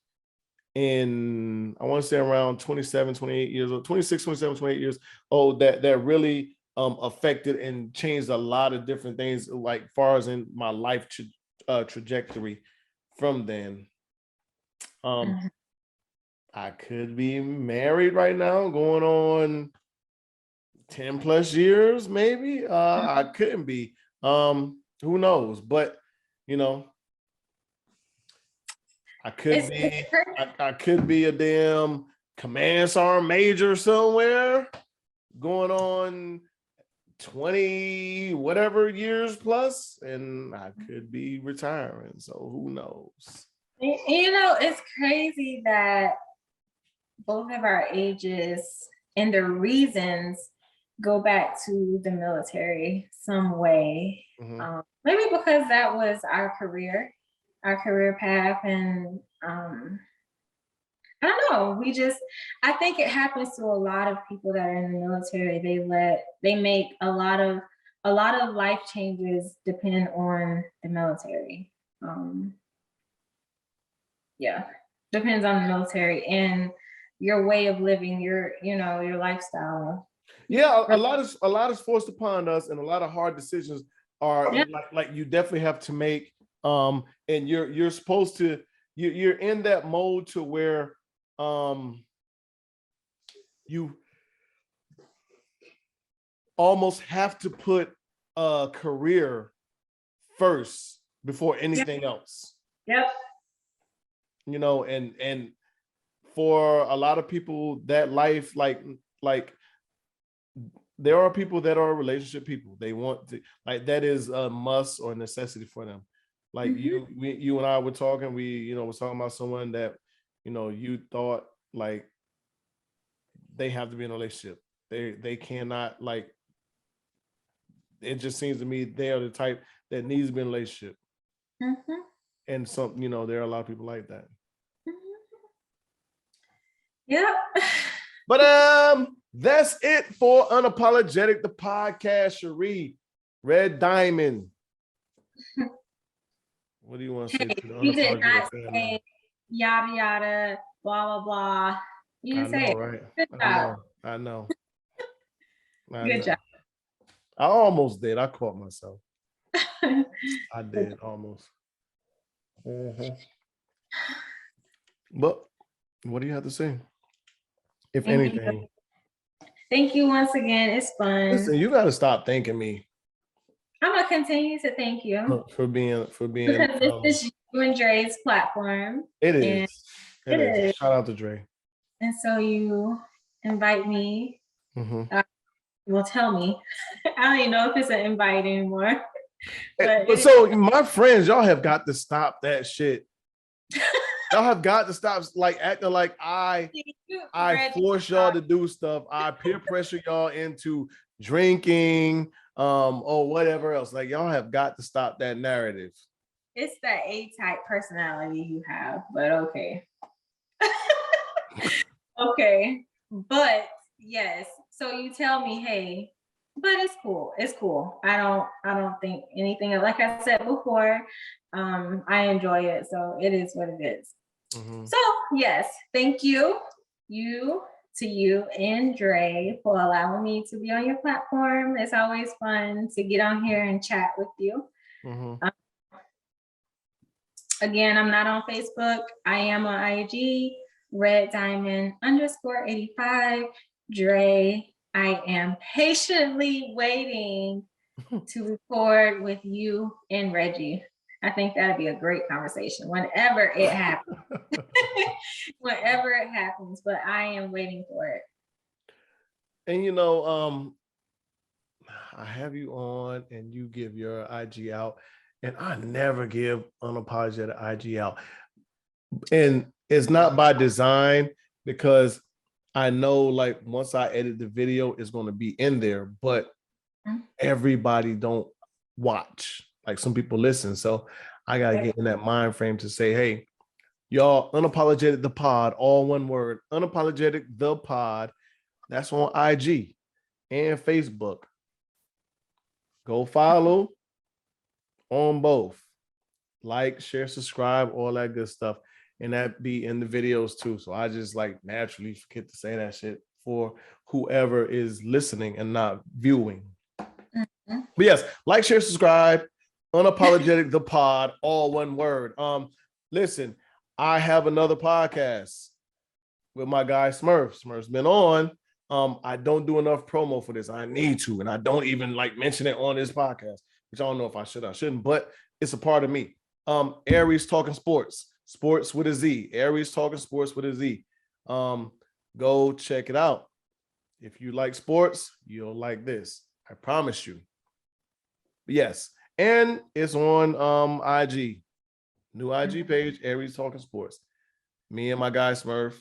in, I want to say around 27, 28 years old, 26, 27, 28 years old, that really affected and changed a lot of different things, like far as in my life trajectory from then. Mm-hmm. I could be married right now, going on 10 plus years, maybe. I couldn't be. Who knows? But you know, I could be, I could be a damn command sergeant major somewhere, going on 20 whatever years plus, and I could be retiring. So who knows? It's crazy that both of our ages and the reasons go back to the military some way. Mm-hmm. Maybe because that was our career path, and I don't know. I think it happens to a lot of people that are in the military. They make a lot of life changes depend on the military. Yeah, depends on the military and your way of living, your lifestyle. Yeah, a lot is forced upon us, and a lot of hard decisions are like you definitely have to make. And you're supposed to, you're in that mode to where you almost have to put a career first before anything else. Yep. And for a lot of people, that life, like there are people that are relationship people. They want to, like, that is a must or necessity for them. Like you and I were talking, we was talking about someone that you thought like they have to be in a relationship. They cannot, like, it just seems to me they are the type that needs to be in a relationship. Mm-hmm. And some, there are a lot of people like that. Yeah. But that's it for Unapologetic, the podcast. Cherie, Red Diamond. What do you want to say to the You did not Unapologetic say family? yada yada, blah blah blah. You didn't say it. Right? Good job. I know. Good job. I almost did. I caught myself. I did almost. But what do you have to say? If anything. Thank you once again. It's fun. Listen, you got to stop thanking me. I'm gonna continue to thank you for being because this is you and Dre's platform. It is. It is. Shout out to Dre. And so you invite me. Well, tell me. I don't even know if it's an invite anymore. But so my friends, y'all have got to stop that shit. Y'all have got to stop like acting like I force y'all to do stuff. I peer pressure y'all into drinking, or whatever else. Like y'all have got to stop that narrative. It's that A-type personality you have, but okay. Okay. But yes. So you tell me, hey, but it's cool. It's cool. I don't think anything. Like I said before, I enjoy it. So it is what it is. So yes, thank you. To you and Dre for allowing me to be on your platform. It's always fun to get on here and chat with you. Again, I'm not on Facebook. I am on IG, Red Diamond _85. Dre, I am patiently waiting to record with you and Reggie. I think that'd be a great conversation whenever it happens. Whenever it happens, but I am waiting for it. And I have you on and you give your IG out, and I never give Unapologetic IG out. And it's not by design, because I know like once I edit the video, it's going to be in there, but everybody don't watch. Like some people listen. So I got to get in that mind frame to say, hey, y'all, Unapologetic the pod, all one word, Unapologetic the pod. That's on IG and Facebook. Go follow on both. Like, share, subscribe, all that good stuff. And that be in the videos too. So I just like naturally forget to say that shit for whoever is listening and not viewing. But yes, like, share, subscribe, Unapologetic the pod, all one word. Listen, I have another podcast with my guy Smurf. Smurf's been on. I don't do enough promo for this. I need to, and I don't even like mention it on this podcast, which I don't know if I should or shouldn't, but it's a part of me. Aries Talking Sports with a Z. Aries Talking Sports with a Z. Go check it out. If you like sports, you'll like this. I promise you. Yes. And it's on IG. New IG page, Aries Talking Sports. Me and my guy Smurf.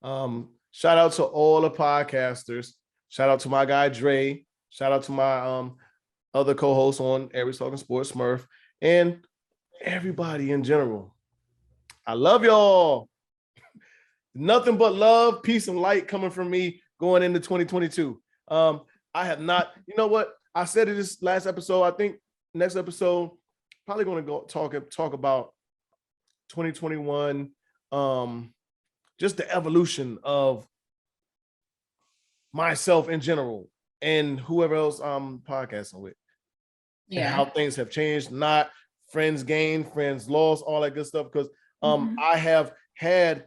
Shout out to all the podcasters. Shout out to my guy Dre. Shout out to my other co-hosts on Aries Talking Sports, Smurf, and everybody in general. I love y'all. Nothing but love, peace, and light coming from me going into 2022. I have not, you know what? I said it this last episode. I think next episode, probably going to go talk about 2021, just the evolution of myself in general and whoever else I'm podcasting with. Yeah. And how things have changed, not friends gained, friends lost, all that good stuff. Because I have had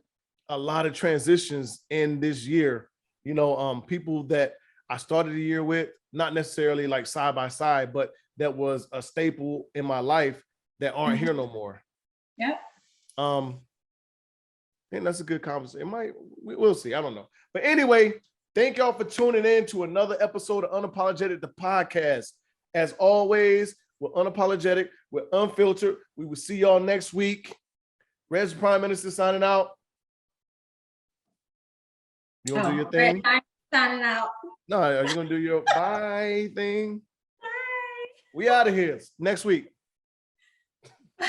a lot of transitions in this year. People that I started the year with, not necessarily like side by side, but that was a staple in my life that aren't here no more. Yeah. I think that's a good conversation. We'll see. I don't know. But anyway, thank y'all for tuning in to another episode of Unapologetic, the podcast. As always, we're unapologetic, we're unfiltered. We will see y'all next week. Red's Prime Minister signing out. You want to do your thing? I'm signing out. No, are you going to do your bye thing? We out of here. Next week. You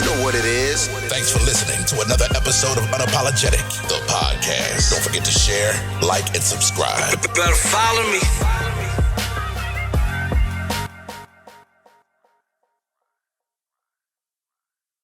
know what it is. Thanks for listening to another episode of Unapologetic, the podcast. Don't forget to share, like, and subscribe. Better follow me.